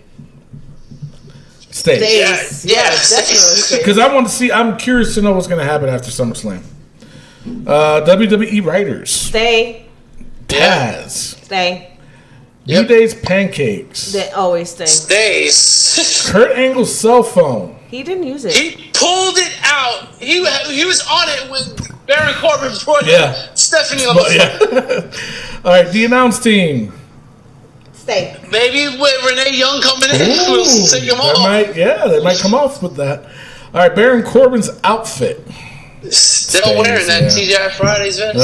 Stays. Yes. Because I'm curious to know what's going to happen after SummerSlam. WWE writers. Stay. Taz. Stay. New Day's pancakes. They always stay. Stays. Kurt Angle's cell phone. He didn't use it. He pulled it out. He was on it when Baron Corbin brought Stephanie on the phone. All right, the announce team. Stay. Maybe with Renee Young coming in, we'll take him off. They might come off with that. All right, Baron Corbin's outfit. Still wearing that TGI Fridays vest.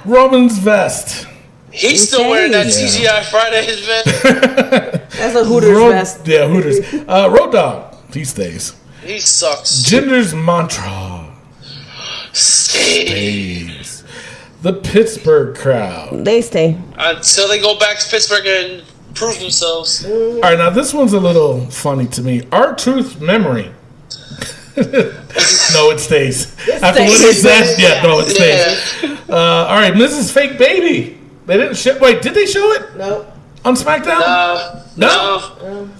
Roman's vest. He's still wearing that TGI Fridays vest. That's a Hooters vest. Yeah, Hooters. Road Dogg, he stays. He sucks. Ginger's mantra. Stays. The Pittsburgh crowd. They stay. Until they go back to Pittsburgh and prove themselves. All right, now this one's a little funny to me. R-Truth memory. No, it stays. After what he said, it stays. All right, Mrs. Fake Baby. They didn't show. Wait, did they show it? No. On SmackDown? No.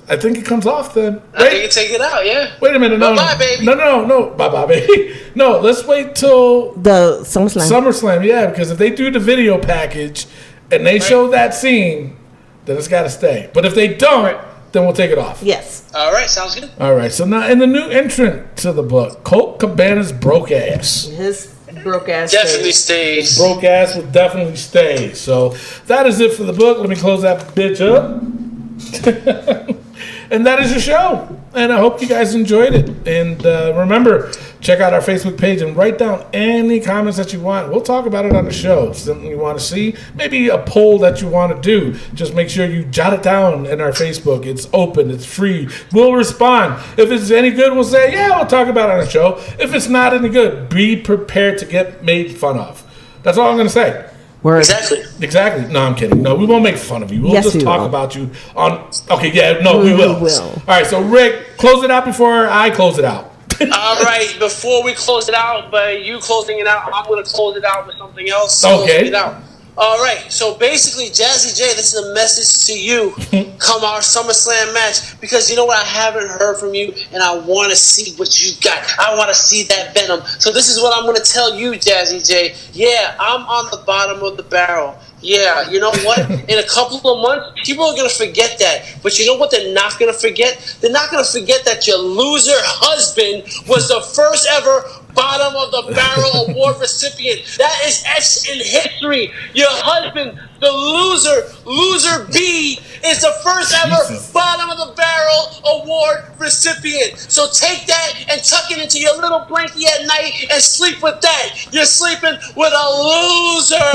I think it comes off then. I think you take it out, yeah. Wait a minute. No, bye, baby. No. Bye, baby. No, let's wait till the SummerSlam. Yeah, because if they do the video package and they show that scene, then it's got to stay. But if they don't, then we'll take it off. Yes. All right, sounds good. All right, so now in the new entrant to the book, Colt Cabana's broke ass. His broke ass definitely stays. Broke ass will definitely stay. So that is it for the book. Let me close that bitch up. And that is your show. And I hope you guys enjoyed it. And remember, check out our Facebook page and write down any comments that you want. We'll talk about it on the show. Something you want to see, maybe a poll that you want to do. Just make sure you jot it down in our Facebook. It's open. It's free. We'll respond. If it's any good, we'll say, yeah, we'll talk about it on the show. If it's not any good, be prepared to get made fun of. That's all I'm going to say. Word. Exactly. No, I'm kidding. No, we won't make fun of you. We'll just talk about you on... Okay, yeah, no, we will. All right, so Rick, close it out before I close it out. All right, before we close it out, but you closing it out, I'm going to close it out with something else. Okay. All right, so basically, Jazzy J, this is a message to you come our SummerSlam match, because you know what, I haven't heard from you, and I want to see what you got. I want to see that venom. So this is what I'm going to tell you, Jazzy J. Yeah, I'm on the bottom of the barrel. Yeah, you know what? In a couple of months, people are going to forget that. But you know what they're not going to forget? They're not going to forget that your loser husband was the first ever bottom of the barrel award recipient. That is etched in history. Your husband, the loser B, is the first ever bottom of the barrel award recipient. So take that and tuck it into your little blankie at night and sleep with that. You're sleeping with a loser.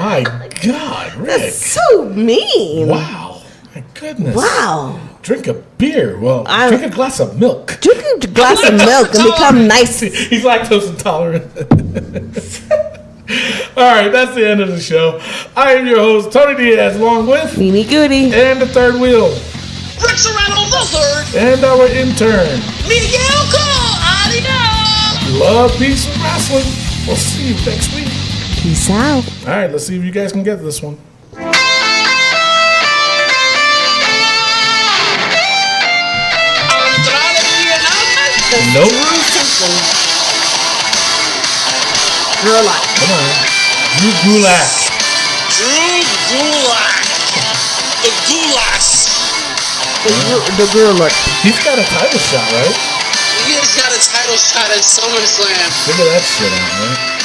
My God, Rick. That's so mean. Wow. My goodness. Wow. Drink a beer. Well, drink a glass of milk. Drink a glass of milk and become nice. He's lactose intolerant. All right, that's the end of the show. I am your host, Tony Diaz, along with Mimi Goody and the third wheel, Rick Serrano the third, and our intern, Miguel Cole. Adios. Love, peace, and wrestling. We'll see you next week. Peace out. All right, let's see if you guys can get this one. Nope. Gulak. Come on. Drew Gulak. The Gulash. The Gulak. He's got a title shot, right? He has got a title shot at SummerSlam. Figure that shit out, right?